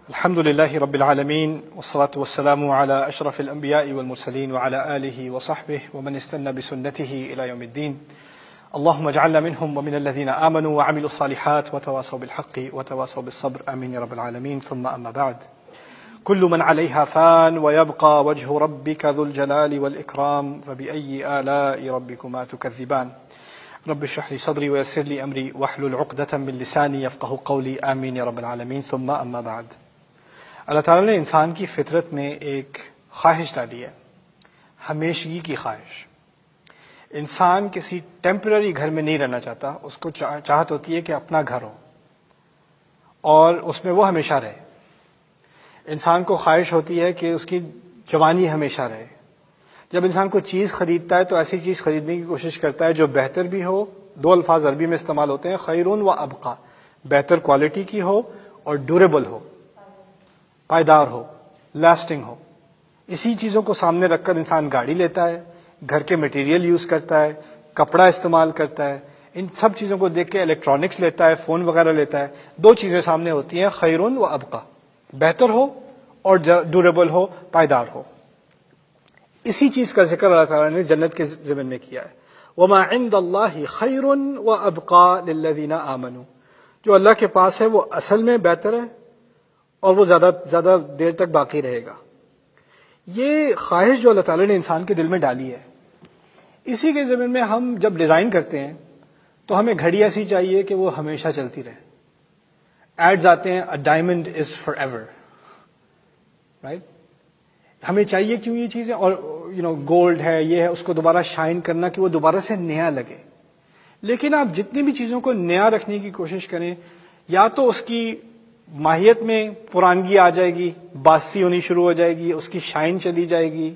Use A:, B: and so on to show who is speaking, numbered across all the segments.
A: الحمد لله رب العالمين والصلاة والسلام على أشرف الأنبياء والمرسلين وعلى آله وصحبه ومن استنى بسنته إلى يوم الدين. اللهم اجعلنا منهم ومن الذين آمنوا وعملوا الصالحات وتواصوا بالحق وتواصوا بالصبر آمين يا رب العالمين. ثم أما بعد، كل من عليها فان ويبقى وجه ربك ذو الجلال والإكرام فبأي آلاء ربكما تكذبان. رب اشرح لي صدري ويسر لي أمري واحلل عقدة من لساني يفقهوا قولي آمين يا رب العالمين. ثم أما بعد، اللہ تعالیٰ نے انسان کی فطرت میں ایک خواہش ڈالی ہے، ہمیشگی کی خواہش. انسان کسی ٹیمپرری گھر میں نہیں رہنا چاہتا، اس کو چاہت ہوتی ہے کہ اپنا گھر ہو اور اس میں وہ ہمیشہ رہے. انسان کو خواہش ہوتی ہے کہ اس کی جوانی ہمیشہ رہے. جب انسان کوئی چیز خریدتا ہے تو ایسی چیز خریدنے کی کوشش کرتا ہے جو بہتر بھی ہو. دو الفاظ عربی میں استعمال ہوتے ہیں، خیرون و ابقا، بہتر کوالٹی کی ہو اور ڈیوریبل ہو، پائیدار ہو، لاسٹنگ ہو. اسی چیزوں کو سامنے رکھ کر انسان گاڑی لیتا ہے، گھر کے مٹیریل یوز کرتا ہے، کپڑا استعمال کرتا ہے. ان سب چیزوں کو دیکھ کے الیکٹرانکس لیتا ہے، فون وغیرہ لیتا ہے. دو چیزیں سامنے ہوتی ہیں، خیرون و ابقا، بہتر ہو اور ڈیوریبل ہو، پائیدار ہو. اسی چیز کا ذکر اللہ تعالیٰ نے جنت کے ضمن میں کیا ہے. وما عند اللہ خیر و ابقا للذین آمنوا، جو اللہ کے پاس ہے وہ اصل میں بہتر ہے اور وہ زیادہ دیر تک باقی رہے گا. یہ خواہش جو اللہ تعالیٰ نے انسان کے دل میں ڈالی ہے، اسی کے ضمن میں ہم جب ڈیزائن کرتے ہیں تو ہمیں گھڑی ایسی چاہیے کہ وہ ہمیشہ چلتی رہے. ایڈز آتے ہیں، a diamond is for ever, right. ہمیں چاہیے کیوں یہ چیزیں، اور گولڈ ہے، یہ ہے، اس کو دوبارہ شائن کرنا کہ وہ دوبارہ سے نیا لگے. لیکن آپ جتنی بھی چیزوں کو نیا رکھنے کی کوشش کریں، یا تو اس کی ماہیت میں پرانگی آ جائے گی، باسی ہونی شروع ہو جائے گی، اس کی شائن چلی جائے گی،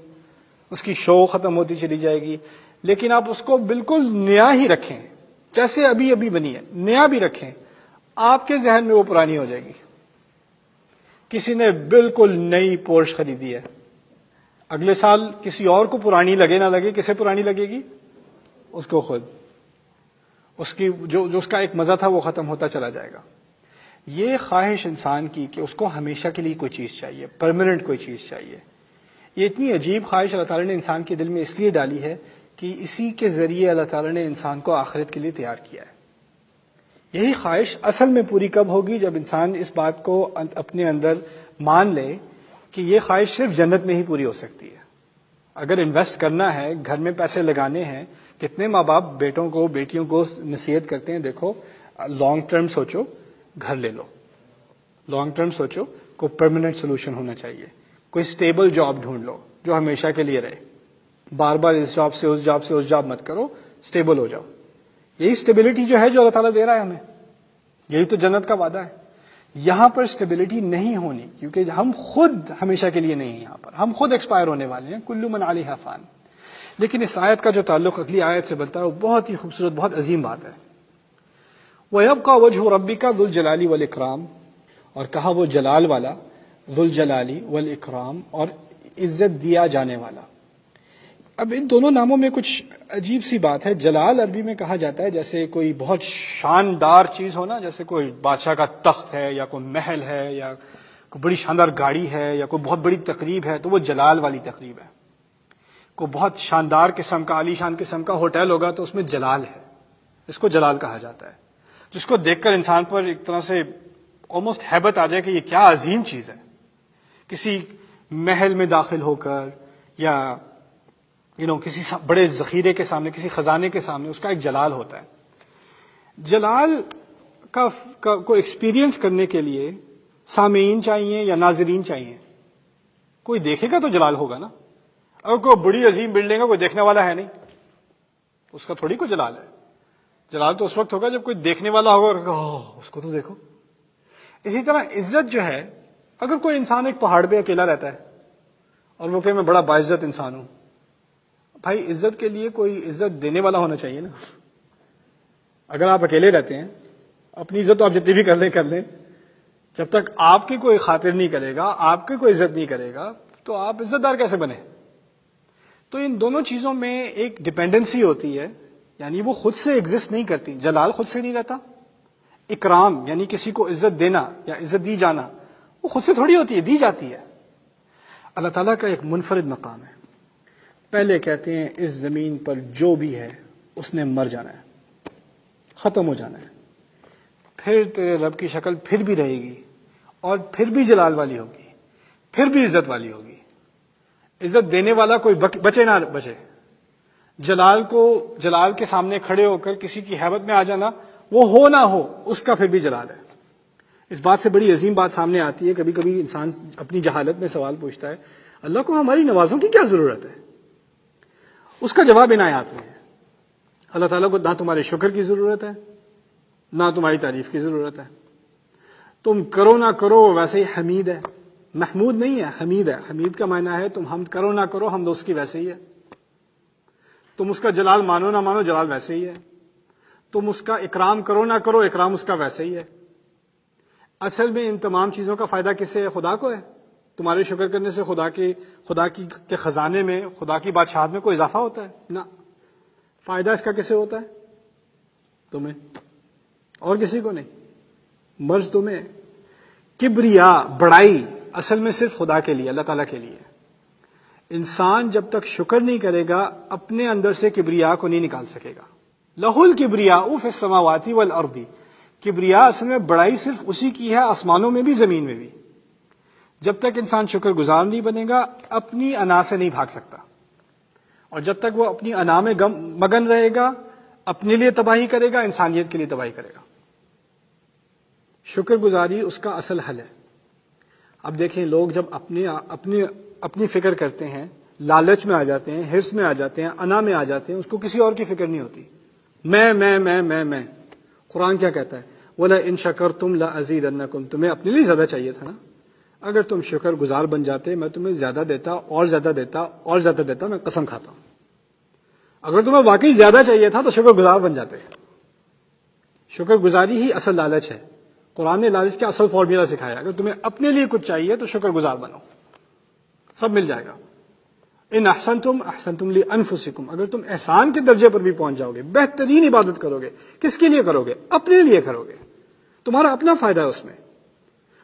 A: اس کی شو ختم ہوتی چلی جائے گی. لیکن آپ اس کو بالکل نیا ہی رکھیں، جیسے ابھی بنی ہے، نیا بھی رکھیں، آپ کے ذہن میں وہ پرانی ہو جائے گی. کسی نے بالکل نئی پورش خریدی ہے، اگلے سال کسی اور کو پرانی لگے نہ لگے، کسے پرانی لگے گی؟ اس کو خود. اس کی جو اس کا ایک مزہ تھا وہ ختم ہوتا چلا جائے گا. یہ خواہش انسان کی کہ اس کو ہمیشہ کے لیے کوئی چیز چاہیے، پرماننٹ کوئی چیز چاہیے. یہ اتنی عجیب خواہش اللہ تعالیٰ نے انسان کے دل میں اس لیے ڈالی ہے کہ اسی کے ذریعے اللہ تعالیٰ نے انسان کو آخرت کے لیے تیار کیا ہے. یہی خواہش اصل میں پوری کب ہوگی؟ جب انسان اس بات کو اپنے اندر مان لے کہ یہ خواہش صرف جنت میں ہی پوری ہو سکتی ہے. اگر انویسٹ کرنا ہے، گھر میں پیسے لگانے ہیں، کتنے ماں باپ بیٹوں کو بیٹیوں کو نصیحت کرتے ہیں، دیکھو لانگ ٹرم سوچو، گھر لے لو. لانگ ٹرم سوچو، کوئی پرماننٹ سولوشن ہونا چاہیے، کوئی سٹیبل جاب ڈھونڈ لو جو ہمیشہ کے لیے رہے. بار بار اس جاب سے اس جاب سے اس جاب مت کرو، سٹیبل ہو جاؤ. یہی سٹیبلٹی جو ہے جو اللہ تعالیٰ دے رہا ہے ہمیں، یہی تو جنت کا وعدہ ہے. یہاں پر سٹیبلٹی نہیں ہونی، کیونکہ ہم خود ہمیشہ کے لیے نہیں ہیں. یہاں پر ہم خود ایکسپائر ہونے والے ہیں، کل من علیہا فان. لیکن اس آیت کا جو تعلق اگلی آیت سے بنتا ہے وہ بہت ہی خوبصورت، بہت عظیم بات ہے. وَيَبْقَى وَجْهُ رَبِّكَ ذُو الْجَلَالِ وَالْإِكْرَامِ، اور کہا وہ جلال والا، ذو الجلالی والاکرام، اور عزت دیا جانے والا. اب ان دونوں ناموں میں کچھ عجیب سی بات ہے. جلال عربی میں کہا جاتا ہے جیسے کوئی بہت شاندار چیز ہونا، جیسے کوئی بادشاہ کا تخت ہے یا کوئی محل ہے یا کوئی بڑی شاندار گاڑی ہے یا کوئی بہت بڑی تقریب ہے، تو وہ جلال والی تقریب ہے. کوئی بہت شاندار قسم کا، عالی شان قسم کا ہوٹل ہوگا تو اس میں جلال ہے، اس کو جلال کہا جاتا ہے. جس کو دیکھ کر انسان پر ایک طرح سے آلموسٹ ہیبت آ جائے کہ یہ کیا عظیم چیز ہے. کسی محل میں داخل ہو کر یا کسی بڑے ذخیرے کے سامنے، کسی خزانے کے سامنے، اس کا ایک جلال ہوتا ہے. جلال کو ایکسپیرینس کرنے کے لیے سامعین چاہیے یا ناظرین چاہیے. کوئی دیکھے گا تو جلال ہوگا نا. اگر کوئی بڑی عظیم بلڈنگ ہے، کوئی دیکھنے والا ہے نہیں، اس کا تھوڑی کوئی جلال ہے. جلال تو اس وقت ہوگا جب کوئی دیکھنے والا ہوگا، اس کو تو دیکھو. اسی طرح عزت جو ہے، اگر کوئی انسان ایک پہاڑ پہ اکیلا رہتا ہے اور وہ کہ میں بڑا باعزت انسان ہوں، بھائی عزت کے لیے کوئی عزت دینے والا ہونا چاہیے نا. اگر آپ اکیلے رہتے ہیں، اپنی عزت تو آپ جتنی بھی کر لیں، جب تک آپ کی کوئی خاطر نہیں کرے گا، آپ کی کوئی عزت نہیں کرے گا، تو آپ عزت دار کیسے بنے؟ تو ان دونوں چیزوں میں ایک ڈیپینڈنسی ہوتی ہے، یعنی وہ خود سے ایگزسٹ نہیں کرتی. جلال خود سے نہیں رہتا. اکرام یعنی کسی کو عزت دینا یا عزت دی جانا، وہ خود سے تھوڑی ہوتی ہے، دی جاتی ہے۔ اللہ تعالیٰ کا ایک منفرد مقام ہے۔ پہلے کہتے ہیں اس زمین پر جو بھی ہے اس نے مر جانا ہے، ختم ہو جانا ہے، پھر تیرے رب کی شکل پھر بھی رہے گی، اور پھر بھی جلال والی ہوگی، پھر بھی عزت والی ہوگی۔ عزت دینے والا کوئی بچے نہ بچے، جلال کے سامنے کھڑے ہو کر کسی کی ہیبت میں آ جانا، وہ ہو نہ ہو اس کا پھر بھی جلال ہے۔ اس بات سے بڑی عظیم بات سامنے آتی ہے، کبھی کبھی انسان اپنی جہالت میں سوال پوچھتا ہے، اللہ کو ہماری نوازوں کی کیا ضرورت ہے؟ اس کا جواب ان آیات میں ہے۔ اللہ تعالیٰ کو نہ تمہارے شکر کی ضرورت ہے، نہ تمہاری تعریف کی ضرورت ہے۔ تم کرو نہ کرو ویسے ہی حمید ہے، محمود نہیں ہے، حمید ہے۔ حمید کا معنی ہے تم حمد کرو نہ کرو، حمد اس کی ویسے ہی ہے۔ تم اس کا جلال مانو نہ مانو، جلال ویسے ہی ہے۔ تم اس کا اکرام کرو نہ کرو، اکرام اس کا ویسے ہی ہے۔ اصل میں ان تمام چیزوں کا فائدہ کس سے ہے؟ خدا کو ہے۔ تمہارے شکر کرنے سے خدا کے خزانے میں، خدا کی بادشاہت میں کوئی اضافہ ہوتا ہے؟ نہ۔ فائدہ اس کا کسے ہوتا ہے؟ تمہیں، اور کسی کو نہیں۔ مرض تمہیں۔ کبریا، بڑائی اصل میں صرف خدا کے لیے، اللہ تعالیٰ کے لیے۔ انسان جب تک شکر نہیں کرے گا اپنے اندر سے کبریا کو نہیں نکال سکے گا۔ لہ الکبریاء فی السماوات والارض، کبریا اصل میں بڑائی صرف اسی کی ہے، آسمانوں میں بھی زمین میں بھی۔ جب تک انسان شکر گزار نہیں بنے گا اپنی انا سے نہیں بھاگ سکتا، اور جب تک وہ اپنی انا میں مگن رہے گا اپنے لیے تباہی کرے گا، انسانیت کے لیے تباہی کرے گا۔ شکر گزاری اس کا اصل حل ہے۔ اب دیکھیں لوگ جب اپنی فکر کرتے ہیں، لالچ میں آ جاتے ہیں، حرص میں آ جاتے ہیں، انا میں آ جاتے ہیں، اس کو کسی اور کی فکر نہیں ہوتی۔ میں قرآن کیا کہتا ہے؟ وَلَئِن شَكَرْتُمْ لَأَزِيدَنَّكُمْ، تمہیں اپنے لیے زیادہ چاہیے تھا نا، اگر تم شکر گزار بن جاتے میں تمہیں زیادہ دیتا اور زیادہ دیتا اور زیادہ دیتا، میں قسم کھاتا ہوں۔ اگر تمہیں واقعی زیادہ چاہیے تھا تو شکر گزار بن جاتے۔ شکر گزاری ہی اصل لالچ ہے۔ قرآن نے لالچ کا اصل فارمولا سکھایا، اگر تمہیں اپنے لیے کچھ چاہیے تو شکر گزار بنو، سب مل جائے گا۔ ان احسنتم احسنتم لانفسکم، اگر تم احسان کے درجے پر بھی پہنچ جاؤ گے، بہترین عبادت کرو گے، کس کے لیے کرو گے؟ اپنے لیے کرو گے، تمہارا اپنا فائدہ ہے اس میں۔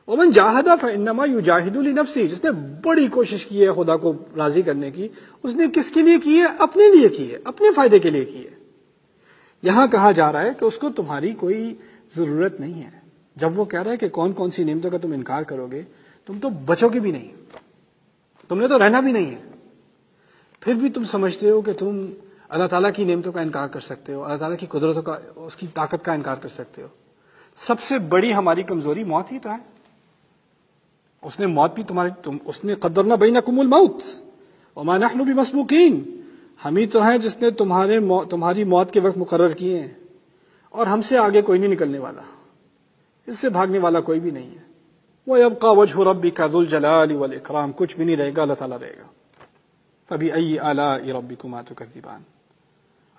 A: ومن جاہد فانما یجاہد لنفسہ، جس نے بڑی کوشش کی ہے خدا کو راضی کرنے کی، اس نے کس کے لیے کی ہے؟ اپنے لیے کی ہے، اپنے فائدے کے لیے کی ہے۔ یہاں کہا جا رہا ہے کہ اس کو تمہاری کوئی ضرورت نہیں ہے۔ جب وہ کہہ رہا ہے کہ کون کون سی نعمتوں کا تم انکار کرو گے، تم تو بچو گے بھی نہیں، تم نے تو رہنا بھی نہیں ہے، پھر بھی تم سمجھتے ہو کہ تم اللہ تعالیٰ کی نعمتوں کا انکار کر سکتے ہو، اللہ تعالیٰ کی قدرتوں کا، اس کی طاقت کا انکار کر سکتے ہو۔ سب سے بڑی ہماری کمزوری موت ہی تو ہے۔ اس نے موت بھی اس نے قدرنا بینکم الموت وما نحن بمسبوقین، ہم ہی تو ہیں جس نے تمہاری موت کے وقت مقرر کیے ہیں، اور ہم سے آگے کوئی نہیں نکلنے والا، اس سے بھاگنے والا کوئی بھی نہیں ہے۔ وَيَبْقَى وَجْهُ رَبِّكَ ذُو الْجَلَالِ وَالْإِكْرَامِ، کچھ بھی نہیں رہے گا، اللہ تعالیٰ رہے گا۔ فَبِأَيِّ آلَاءِ رَبِّكُمَا تُكَذِّبَانِ۔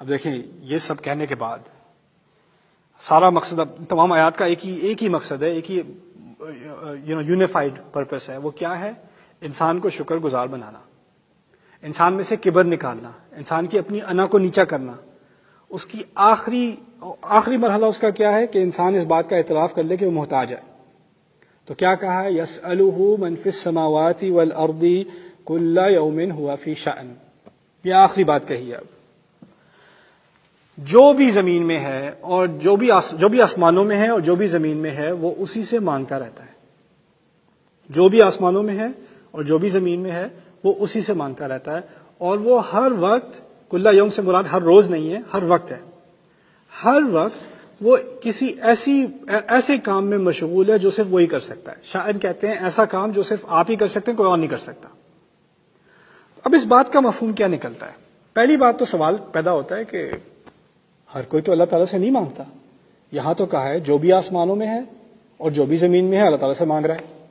A: اب دیکھیں یہ سب کہنے کے بعد سارا مقصد، اب تمام آیات کا ایک ہی مقصد ہے، ایک ہی یونیفائڈ پرپس ہے۔ وہ کیا ہے؟ انسان کو شکر گزار بنانا، انسان میں سے کبر نکالنا، انسان کی اپنی انا کو نیچا کرنا۔ اس کی آخری مرحلہ اس کا کیا ہے کہ انسان اس بات کا اعتراف کر لے کہ وہ محتاج ہے۔ تو کیا کہا ہے؟ يَسْأَلُهُ مَنْ فِي السَّمَاوَاتِ وَالْأَرْضِ كُلَّ يَوْمٍ هُوَ فِي شَأْنٍ۔ یہ آخری بات کہی ہے۔ اب جو بھی زمین میں ہے اور جو بھی آسمانوں میں ہے اور جو بھی زمین میں ہے وہ اسی سے مانگتا رہتا ہے۔ جو بھی آسمانوں میں ہے اور جو بھی زمین میں ہے وہ اسی سے مانگتا رہتا ہے، اور وہ ہر وقت، کل یوم سے مراد ہر روز نہیں ہے، ہر وقت ہے۔ ہر وقت وہ کسی ایسے کام میں مشغول ہے جو صرف وہی کر سکتا ہے۔ شاعر کہتے ہیں ایسا کام جو صرف آپ ہی کر سکتے ہیں، کوئی اور نہیں کر سکتا۔ اب اس بات کا مفہوم کیا نکلتا ہے؟ پہلی بات تو سوال پیدا ہوتا ہے کہ ہر کوئی تو اللہ تعالیٰ سے نہیں مانگتا۔ یہاں تو کہا ہے جو بھی آسمانوں میں ہے اور جو بھی زمین میں ہے اللہ تعالیٰ سے مانگ رہا ہے۔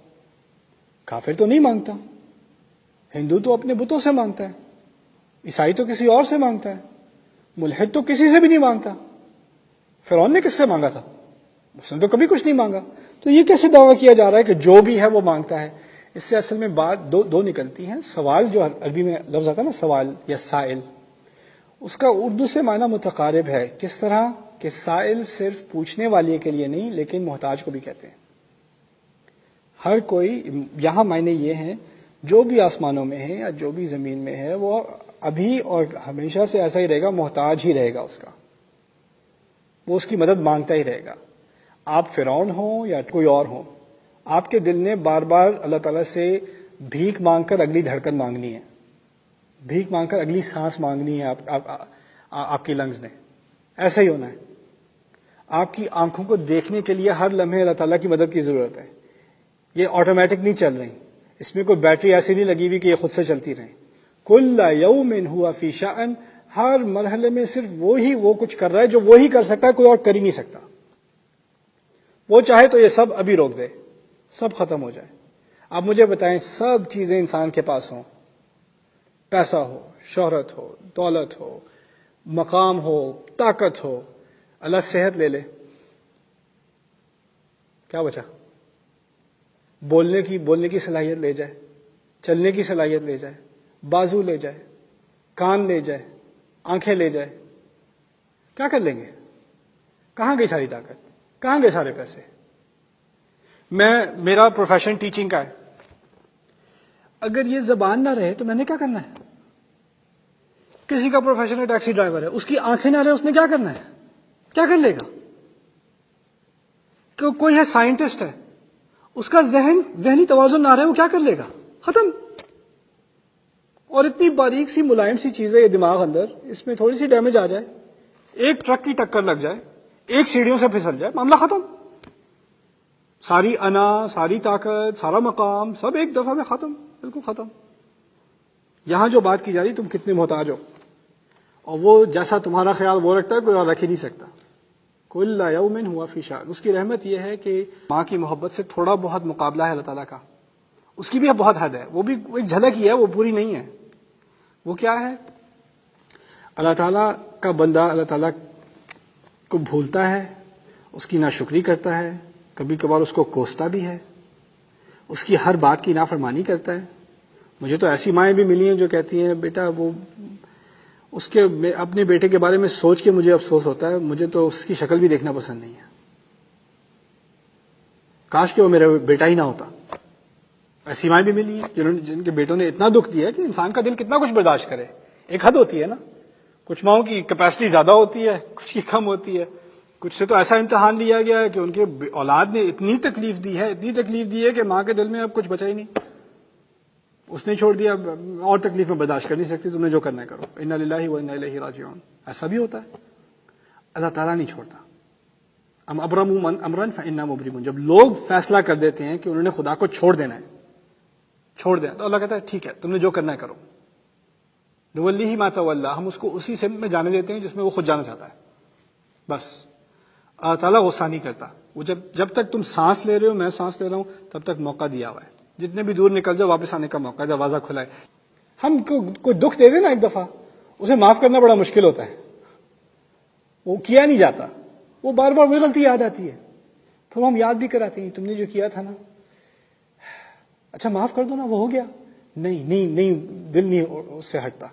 A: کافر تو نہیں مانگتا، ہندو تو اپنے بتوں سے مانگتا ہے، عیسائی تو کسی اور سے مانگتا ہے، ملحد تو کسی سے بھی نہیں مانگتا۔ فرعون نے کس سے مانگا تھا؟ اس نے تو کبھی کچھ نہیں مانگا۔ تو یہ کیسے دعویٰ کیا جا رہا ہے کہ جو بھی ہے وہ مانگتا ہے؟ اس سے اصل میں بات دو نکلتی ہیں۔ سوال جو عربی میں لفظ آتا ہے نا، سوال یا سائل، اس کا اردو سے معنی متقارب ہے۔ کس طرح کہ سائل صرف پوچھنے والے کے لیے نہیں لیکن محتاج کو بھی کہتے ہیں۔ ہر کوئی یہاں معنی یہ ہیں جو بھی آسمانوں میں ہے یا جو بھی زمین میں ہے وہ ابھی اور ہمیشہ سے ایسا ہی رہے گا, محتاج ہی رہے گا اس کا, وہ اس کی مدد مانگتا ہی رہے گا. آپ فرعون ہوں یا کوئی اور ہوں, آپ کے دل نے بار بار اللہ تعالیٰ سے بھیک مانگ کر اگلی دھڑکن مانگنی ہے, بھیک مانگ کر اگلی سانس مانگنی ہے آپ کی لنگز نے. ایسا ہی ہونا ہے. آپ کی آنکھوں کو دیکھنے کے لیے ہر لمحے اللہ تعالیٰ کی مدد کی ضرورت ہے. یہ آٹومیٹک نہیں چل رہی, اس میں کوئی بیٹری ایسی نہیں لگی ہوئی کہ یہ خود سے چلتی رہیں. کل یوم ہوا فی شأن, ہر مرحلے میں صرف وہی وہ کچھ کر رہا ہے جو وہی کر سکتا ہے, کوئی اور کر ہی نہیں سکتا. وہ چاہے تو یہ سب ابھی روک دے, سب ختم ہو جائے. آپ مجھے بتائیں, سب چیزیں انسان کے پاس ہوں, پیسہ ہو, شہرت ہو, دولت ہو, مقام ہو, طاقت ہو, اللہ صحت لے لے, کیا بچا؟ بولنے کی صلاحیت لے جائے, چلنے کی صلاحیت لے جائے, بازو لے جائے, کان لے جائے, آنکھیں لے جائے, کیا کر لیں گے؟ کہاں گئی ساری طاقت, کہاں گئے سارے پیسے؟ میرا پروفیشن ٹیچنگ کا ہے, اگر یہ زبان نہ رہے تو میں نے کیا کرنا ہے؟ کسی کا پروفیشن ہے ٹیکسی ڈرائیور ہے, اس کی آنکھیں نہ رہے, اس نے کیا کرنا ہے؟ کیا کر لے گا؟ کوئی ہے سائنٹسٹ ہے, اس کا ذہنی توازن نہ رہے, وہ کیا کر لے گا؟ ختم. اور اتنی باریک سی ملائم سی چیز ہے یہ دماغ اندر, اس میں تھوڑی سی ڈیمیج آ جائے, ایک ٹرک کی ٹکر لگ جائے, ایک سیڑھیوں سے پھسل جائے, معاملہ ختم. ساری انا, ساری طاقت, سارا مقام سب ایک دفعہ میں ختم, بالکل ختم. یہاں جو بات کی جا رہی تم کتنے محتاج ہو, اور وہ جیسا تمہارا خیال وہ رکھتا ہے کوئی اور رکھ ہی نہیں سکتا. کل یوم ہوا فی شأن. اس کی رحمت یہ ہے کہ ماں کی محبت سے تھوڑا بہت مقابلہ ہے اللہ تعالیٰ کا, اس کی بھی بہت حد ہے, وہ بھی ایک جھلک ہی ہے, وہ پوری نہیں ہے. وہ کیا ہے؟ اللہ تعالیٰ کا بندہ اللہ تعالیٰ کو بھولتا ہے, اس کی ناشکری کرتا ہے, کبھی کبھار اس کو کوستا بھی ہے, اس کی ہر بات کی نافرمانی کرتا ہے. مجھے تو ایسی مائیں بھی ملی ہیں جو کہتی ہیں بیٹا وہ اس کے اپنے بیٹے کے بارے میں سوچ کے مجھے افسوس ہوتا ہے, مجھے تو اس کی شکل بھی دیکھنا پسند نہیں ہے, کاش کہ وہ میرا بیٹا ہی نہ ہوتا. ایسی مائیں بھی ملی ہیں جن کے بیٹوں نے اتنا دکھ دیا کہ انسان کا دل کتنا کچھ برداشت کرے. ایک حد ہوتی ہے نا, کچھ ماؤں کی کیپیسٹی زیادہ ہوتی ہے, کچھ کی کم ہوتی ہے. کچھ سے تو ایسا امتحان لیا گیا ہے کہ ان کے اولاد نے اتنی تکلیف دی ہے کہ ماں کے دل میں اب کچھ بچا ہی نہیں. اس نے چھوڑ دیا, اور تکلیف میں برداشت کر نہیں سکتی, تم نے جو کرنا ہے کرو, انا للہ و انا الیہ راجعون. ایسا بھی ہوتا ہے, اللہ تعالیٰ نہیں چھوڑتا. ام ابرموا امرا فانا مبرمون. جب لوگ فیصلہ کر دیتے ہیں کہ انہوں نے خدا کو چھوڑ دینا ہے, چھوڑ دیں, تو اللہ کہتا ہے ٹھیک ہے تم نے جو کرنا ہے کرو. نولیہ ما تولی, ہم اس کو اسی سمت میں جانے دیتے ہیں جس میں وہ خود جانا چاہتا ہے. بس اللہ تعالیٰ غصہ نہیں کرتا. وہ جب تک تم سانس لے رہے ہو, میں سانس لے رہا ہوں, تب تک موقع دیا ہوا ہے. جتنے بھی دور نکل جاؤ واپس آنے کا موقع ہے, دروازہ کھلا ہے. ہم کوئی دکھ دے دے نا ایک دفعہ, اسے معاف کرنا بڑا مشکل ہوتا ہے, وہ کیا نہیں جاتا, وہ بار بار وہی غلطی یاد آتی ہے. پھر ہم یاد بھی کراتے ہیں تم نے جو کیا تھا نا, اچھا معاف کر دو نا, وہ ہو گیا. نہیں, دل نہیں اس سے ہٹتا,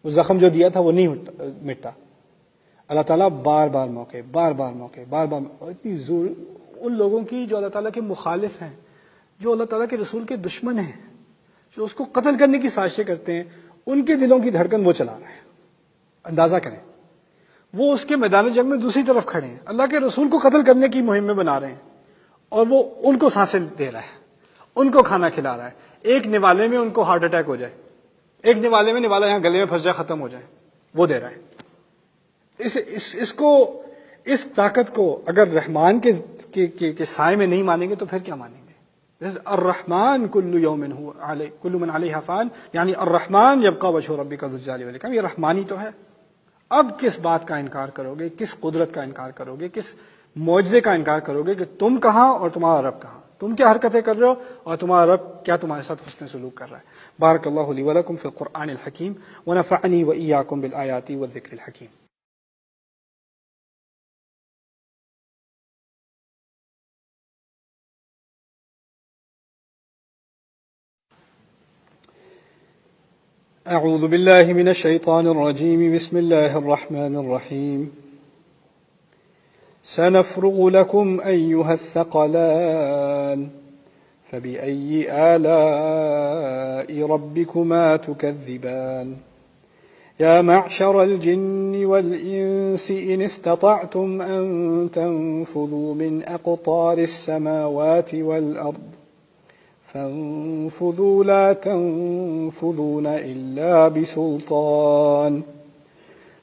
A: وہ زخم جو دیا تھا وہ نہیں مٹتا. اللہ تعالیٰ بار بار موقع اتنی زور ان لوگوں کی جو اللہ تعالیٰ کے مخالف ہیں, جو اللہ تعالیٰ کے رسول کے دشمن ہیں, جو اس کو قتل کرنے کی سازشیں کرتے ہیں, ان کے دلوں کی دھڑکن وہ چلا رہا ہے. اندازہ کریں, وہ اس کے میدان جنگ میں دوسری طرف کھڑے ہیں, اللہ کے رسول کو قتل کرنے کی مہم میں بنا رہے ہیں, اور وہ ان کو سانسیں دے رہا ہے, ان کو کھانا کھلا رہا ہے. ایک نوالے میں ان کو ہارٹ اٹیک ہو جائے, ایک نوالے میں نوالا یہاں گلے میں پھنس جائے, ختم ہو جائے, وہ دے رہا ہے. اس طاقت کو اگر رحمان کے سائے میں نہیں مانیں گے تو پھر کیا مانیں گے؟ الرحمن کل یوم کل من علیہ فان, یعنی الرحمن یبقى وجہ ربک ذو الجلال والاکرام. یہ رحمانی تو ہے. اب کس بات کا انکار کرو گے, کس قدرت کا انکار کرو گے, کس معجزے کا انکار کرو گے کہ تم کہاں اور تمہارا رب کہاں, تم کیا حرکتیں کر رہے ہو اور تمہارا رب کیا تمہارے ساتھ حسن سلوک کر رہا ہے. بارک اللہ لی ولکم فی القرآن الحکیم ونفعنی وإیاکم بالآیات والذکر الحکیم. اعوذ باللہ من الشیطان الرجیم, بسم اللہ الرحمن الرحیم. سنفرغ لكم أيها الثقلان فبأي آلاء ربكما تكذبان يا معشر الجن والإنس إن استطعتم أن تنفذوا من أقطار السماوات والأرض فانفذوا لا تنفذون إلا بسلطان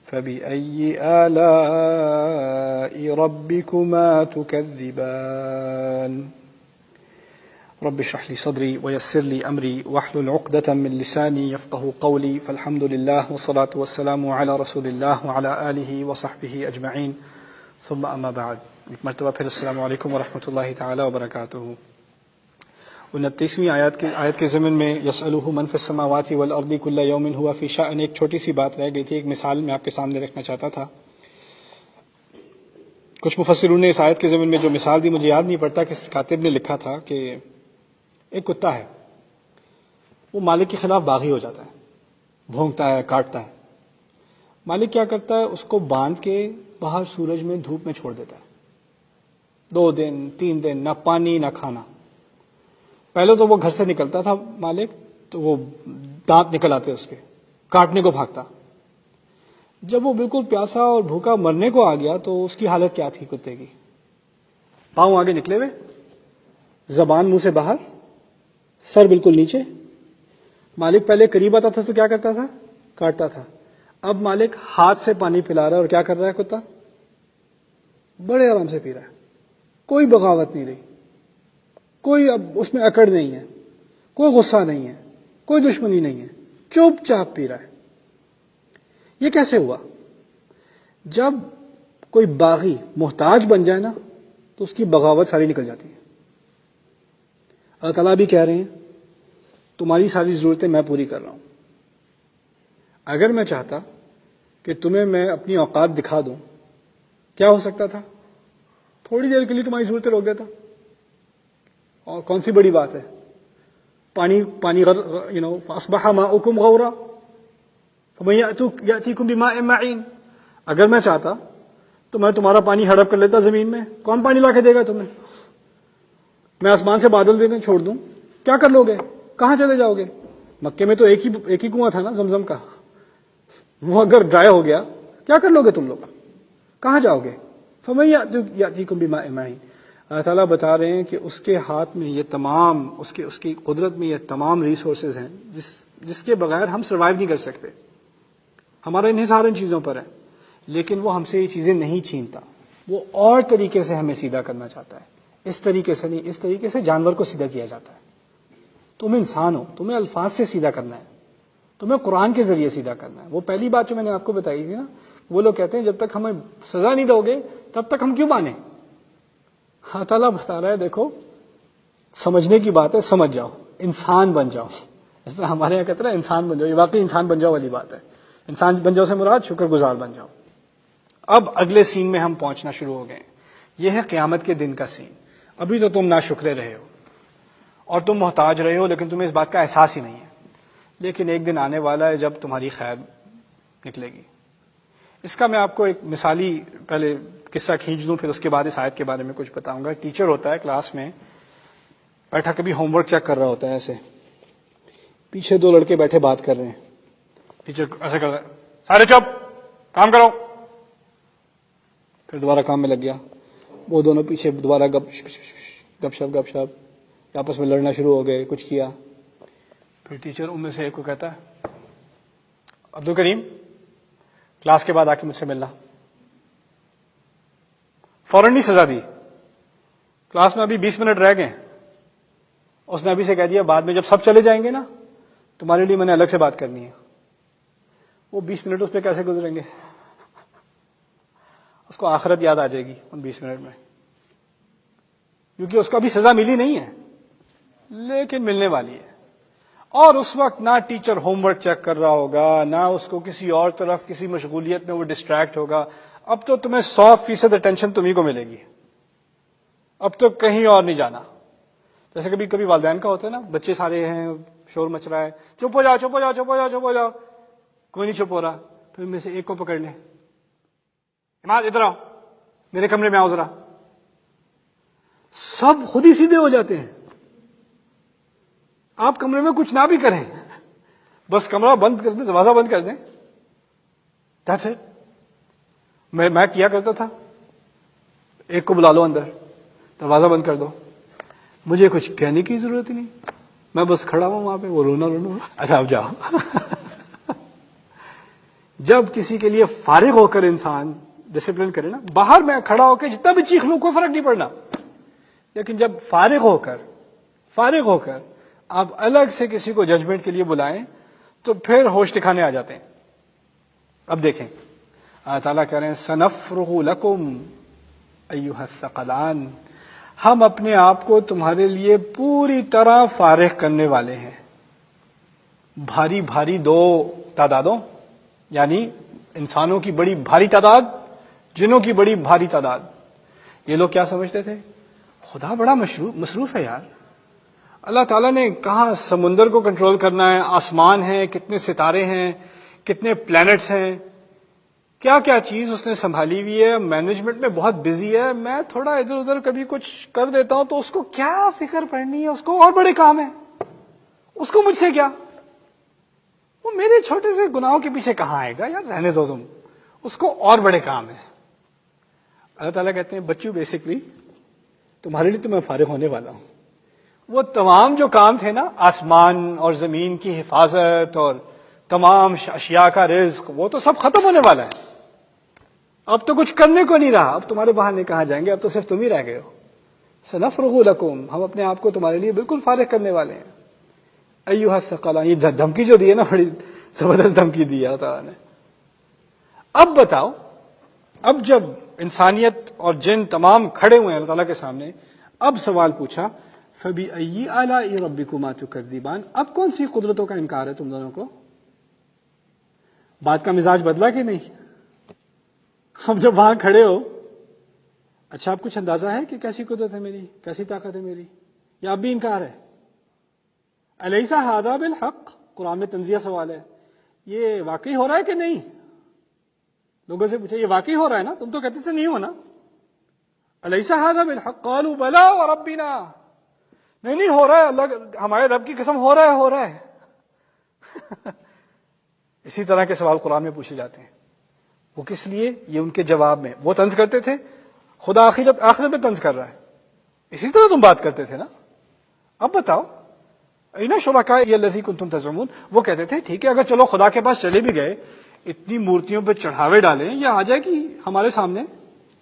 A: فبأي آلاء ربكما تكذبان رب اشرح لي صدري ويسر لي أمري واحلل عقدة من لساني يفقه قولي فالحمد لله والصلاة والسلام على رسول الله وعلى آله وصحبه أجمعين ثم أما بعد. ایک مرتبہ پھر السلام علیکم ورحمۃ اللہ تعالی وبرکاتہ. 29ویں آیت کے ضمن میں یسألہ من فی السماوات والارض کل یوم ہوا فی شأن ایک چھوٹی سی بات رہ گئی تھی. ایک مثال میں آپ کے سامنے رکھنا چاہتا تھا. کچھ مفسرون نے اس آیت کے ضمن میں جو مثال دی مجھے یاد نہیں پڑتا کہ کاتب نے لکھا تھا کہ ایک کتا ہے، وہ مالک کے خلاف باغی ہو جاتا ہے، بھونکتا ہے، کاٹتا ہے. مالک کیا کرتا ہے؟ اس کو باندھ کے باہر سورج میں دھوپ میں چھوڑ دیتا ہے. 2 دن 3 دن نہ پانی نہ کھانا. پہلے تو وہ گھر سے نکلتا تھا مالک تو وہ دانت نکل آتے اس کے، کاٹنے کو بھاگتا. جب وہ بالکل پیاسا اور بھوکا مرنے کو آ گیا تو اس کی حالت کیا تھی کتے کی؟ پاؤں آگے نکلے ہوئے، زبان منہ سے باہر، سر بالکل نیچے. مالک پہلے قریب آتا تھا تو کیا کرتا تھا؟ کاٹتا تھا. اب مالک ہاتھ سے پانی پلا رہا ہے اور کیا کر رہا ہے کتا؟ بڑے آرام سے پی رہا ہے. کوئی بغاوت نہیں رہی، کوئی اب اس میں اکڑ نہیں ہے، کوئی غصہ نہیں ہے، کوئی دشمنی نہیں ہے، چپ چاپ پی رہا ہے. یہ کیسے ہوا؟ جب کوئی باغی محتاج بن جائے نا تو اس کی بغاوت ساری نکل جاتی ہے. اللہ تعالیٰ بھی کہہ رہے ہیں تمہاری ساری ضرورتیں میں پوری کر رہا ہوں. اگر میں چاہتا کہ تمہیں میں اپنی اوقات دکھا دوں، کیا ہو سکتا تھا؟ تھوڑی دیر کے لیے تمہاری ضرورتیں روک دیتا. اور کون سی بڑی بات ہے؟ پانی اصبح ماؤکم غورا فمن یأتیکم بماء معین. اگر میں چاہتا تو میں تمہارا پانی ہڑپ کر لیتا زمین میں. کون پانی لا کے دے گا تمہیں؟ میں آسمان سے بادل دینے چھوڑ دوں، کیا کر لو گے؟ کہاں چلے جاؤ گے؟ مکے میں تو ایک ہی کنواں تھا نا، زمزم کا. وہ اگر ڈرائی ہو گیا کیا کر لو گے تم لوگ؟ کہاں جاؤ گے؟ فمن یأتیکم بماء معین. اللہ تعالیٰ بتا رہے ہیں کہ اس کے ہاتھ میں یہ تمام، اس کی قدرت میں یہ تمام ریسورسز ہیں جس کے بغیر ہم سروائیو نہیں کر سکتے. ہمارا انحصار ان چیزوں پر ہے، لیکن وہ ہم سے یہ چیزیں نہیں چھینتا. وہ اور طریقے سے ہمیں سیدھا کرنا چاہتا ہے. اس طریقے سے نہیں، اس طریقے سے جانور کو سیدھا کیا جاتا ہے. تم انسان ہو، تمہیں الفاظ سے سیدھا کرنا ہے، تمہیں قرآن کے ذریعے سیدھا کرنا ہے. وہ پہلی بات جو میں نے آپ کو بتائی تھی نا، وہ لوگ کہتے ہیں جب تک ہمیں سزا نہیں دو گے تب تک ہم کیوں مانیں؟ اللہ تعالیٰ بتا رہا ہے دیکھو سمجھنے کی بات ہے، سمجھ جاؤ، انسان بن جاؤ. اس طرح ہمارے یہاں کہتے ہیں انسان بن جاؤ. یہ واقعی انسان بن جاؤ والی بات ہے. انسان بن جاؤ سے مراد شکر گزار بن جاؤ. اب اگلے سین میں ہم پہنچنا شروع ہو گئے. یہ ہے قیامت کے دن کا سین. ابھی تو تم ناشکرے رہے ہو اور تم محتاج رہے ہو، لیکن تمہیں اس بات کا احساس ہی نہیں ہے. لیکن ایک دن آنے والا ہے جب تمہاری خیر نکلے گی. اس کا میں آپ کو ایک مثالی پہلے قصہ کھینچ دوں، پھر اس کے بعد اس آیت کے بارے میں کچھ بتاؤں گا. ٹیچر ہوتا ہے کلاس میں بیٹھا، کبھی ہوم ورک چیک کر رہا ہوتا ہے. ایسے پیچھے 2 لڑکے بیٹھے بات کر رہے ہیں. ٹیچر ایسے کر رہا ہے، سارے چپ، کام کرو. پھر دوبارہ کام میں لگ گیا. وہ دونوں پیچھے دوبارہ گپ شپ آپس میں لڑنا شروع ہو گئے. کچھ کیا. پھر ٹیچر ان میں سے ایک کو کہتا ہے عبد الکریم کلاس کے بعد آ کے مجھ سے ملنا. فوراً نہیں سزا دی. کلاس میں ابھی 20 منٹ رہ گئے. اس نے ابھی سے کہہ دیا بعد میں جب سب چلے جائیں گے نا تمہارے لیے میں نے الگ سے بات کرنی ہے. وہ 20 منٹ اس پہ کیسے گزریں گے؟ اس کو آخرت یاد آ جائے گی ان 20 منٹ میں، کیونکہ اس کو ابھی سزا ملی نہیں ہے لیکن ملنے والی ہے. اور اس وقت نہ ٹیچر ہوم ورک چیک کر رہا ہوگا، نہ اس کو کسی اور طرف کسی مشغولیت میں وہ ڈسٹریکٹ ہوگا. اب تو تمہیں 100% اٹینشن تمہیں کو ملے گی. اب تو کہیں اور نہیں جانا. جیسے کبھی کبھی والدین کا ہوتا ہے نا، بچے سارے ہیں، شور مچ رہا ہے، چپ ہو جاؤ چپ ہو جاؤ چپ ہو جاؤ چپ ہو جاؤ. کوئی نہیں چپ ہو رہا. پھر میں سے ایک کو پکڑ لیں، عماد ادھر آؤ، میرے کمرے میں آؤ ذرا. سب خود ہی سیدھے ہو جاتے ہیں. آپ کمرے میں کچھ نہ بھی کریں، بس کمرہ بند کر دیں، دروازہ بند کر دیں، دیٹس اٹ۔ میں کیا کرتا تھا، ایک کو بلا لو اندر، دروازہ بند کر دو، مجھے کچھ کہنے کی ضرورت ہی نہیں، میں بس کھڑا ہوں وہاں پہ، وہ رونا اچھا اب جاؤ۔ جب کسی کے لیے فارغ ہو کر انسان ڈسپلن کرے نا، باہر میں کھڑا ہو کے جتنا بھی چیخ لوں کوئی فرق نہیں پڑنا، لیکن جب فارغ ہو کر آپ الگ سے کسی کو ججمنٹ کے لیے بلائیں تو پھر ہوش ٹھکانے آ جاتے ہیں۔ اب دیکھیں اللہ تعالیٰ کہہ رہے ہیں سنفرغ لکم ایھا الثقلان، ہم اپنے آپ کو تمہارے لیے پوری طرح فارغ کرنے والے ہیں۔ بھاری بھاری دو تعدادوں، یعنی انسانوں کی بڑی بھاری تعداد، جنوں کی بڑی بھاری تعداد۔ یہ لوگ کیا سمجھتے تھے؟ خدا بڑا مصروف ہے یار، اللہ تعالیٰ نے کہاں سمندر کو کنٹرول کرنا ہے، آسمان ہے، کتنے ستارے ہیں، کتنے پلانٹس ہیں، کیا کیا چیز اس نے سنبھالی ہوئی ہے، مینجمنٹ میں بہت بزی ہے، میں تھوڑا ادھر ادھر کبھی کچھ کر دیتا ہوں تو اس کو کیا فکر پڑنی ہے، اس کو اور بڑے کام ہے، اس کو مجھ سے کیا، وہ میرے چھوٹے سے گناہوں کے پیچھے کہاں آئے گا یار، رہنے دو تم، اس کو اور بڑے کام ہے۔ اللہ تعالیٰ کہتے ہیں بچوں بیسکلی تمہارے لیے تو میں فارغ ہونے والا ہوں، وہ تمام جو کام تھے نا، آسمان اور زمین کی حفاظت اور تمام اشیاء کا رزق، وہ تو سب ختم ہونے والا ہے، اب تو کچھ کرنے کو نہیں رہا، اب تمہارے بہانے کہاں جائیں گے، اب تو صرف تم ہی رہ گئے ہو۔ سنفرغ لکم، ہم اپنے آپ کو تمہارے لیے بالکل فارغ کرنے والے ہیں۔ ایھا الثقلان، یہ دھمکی جو دی ہے نا، بڑی زبردست دھمکی دی ہے اللہ تعالیٰ نے۔ اب بتاؤ، اب جب انسانیت اور جن تمام کھڑے ہوئے ہیں اللہ تعالیٰ کے سامنے، اب سوال پوچھا فَبِأَيِّ آلَاءِ رَبِّكُمَا تُكَذِّبَانِ، اب کون سی قدرتوں کا انکار ہے تم دونوں کو؟ بات کا مزاج بدلا کہ نہیں؟ اب جب وہاں کھڑے ہو، اچھا اب کچھ اندازہ ہے کہ کیسی قدرت ہے میری، کیسی طاقت ہے میری، یا اب بھی انکار ہے؟ الیس ھذا بالحق، قرآن میں تنزیہ سوال ہے، یہ واقعی ہو رہا ہے کہ نہیں؟ لوگوں سے پوچھا یہ واقعی ہو رہا ہے نا، تم تو کہتے تھے نہیں ہونا۔ الیس ھذا بالحق قالوا بلی وربنا، نہیں ہو رہا ہے، اللہ ہمارے رب کی قسم ہو رہا ہے۔ اسی طرح کے سوال قرآن میں پوچھے جاتے ہیں، وہ کس لیے؟ یہ ان کے جواب میں وہ طنز کرتے تھے، خدا آخرت میں طنز کر رہا ہے، اسی طرح تم بات کرتے تھے نا، اب بتاؤ اینا شرکائی الذی کنتم تزعمون، وہ کہتے تھے ٹھیک ہے اگر چلو خدا کے پاس چلے بھی گئے، اتنی مورتیوں پہ چڑھاوے ڈالیں، یا آ جائے گی ہمارے سامنے،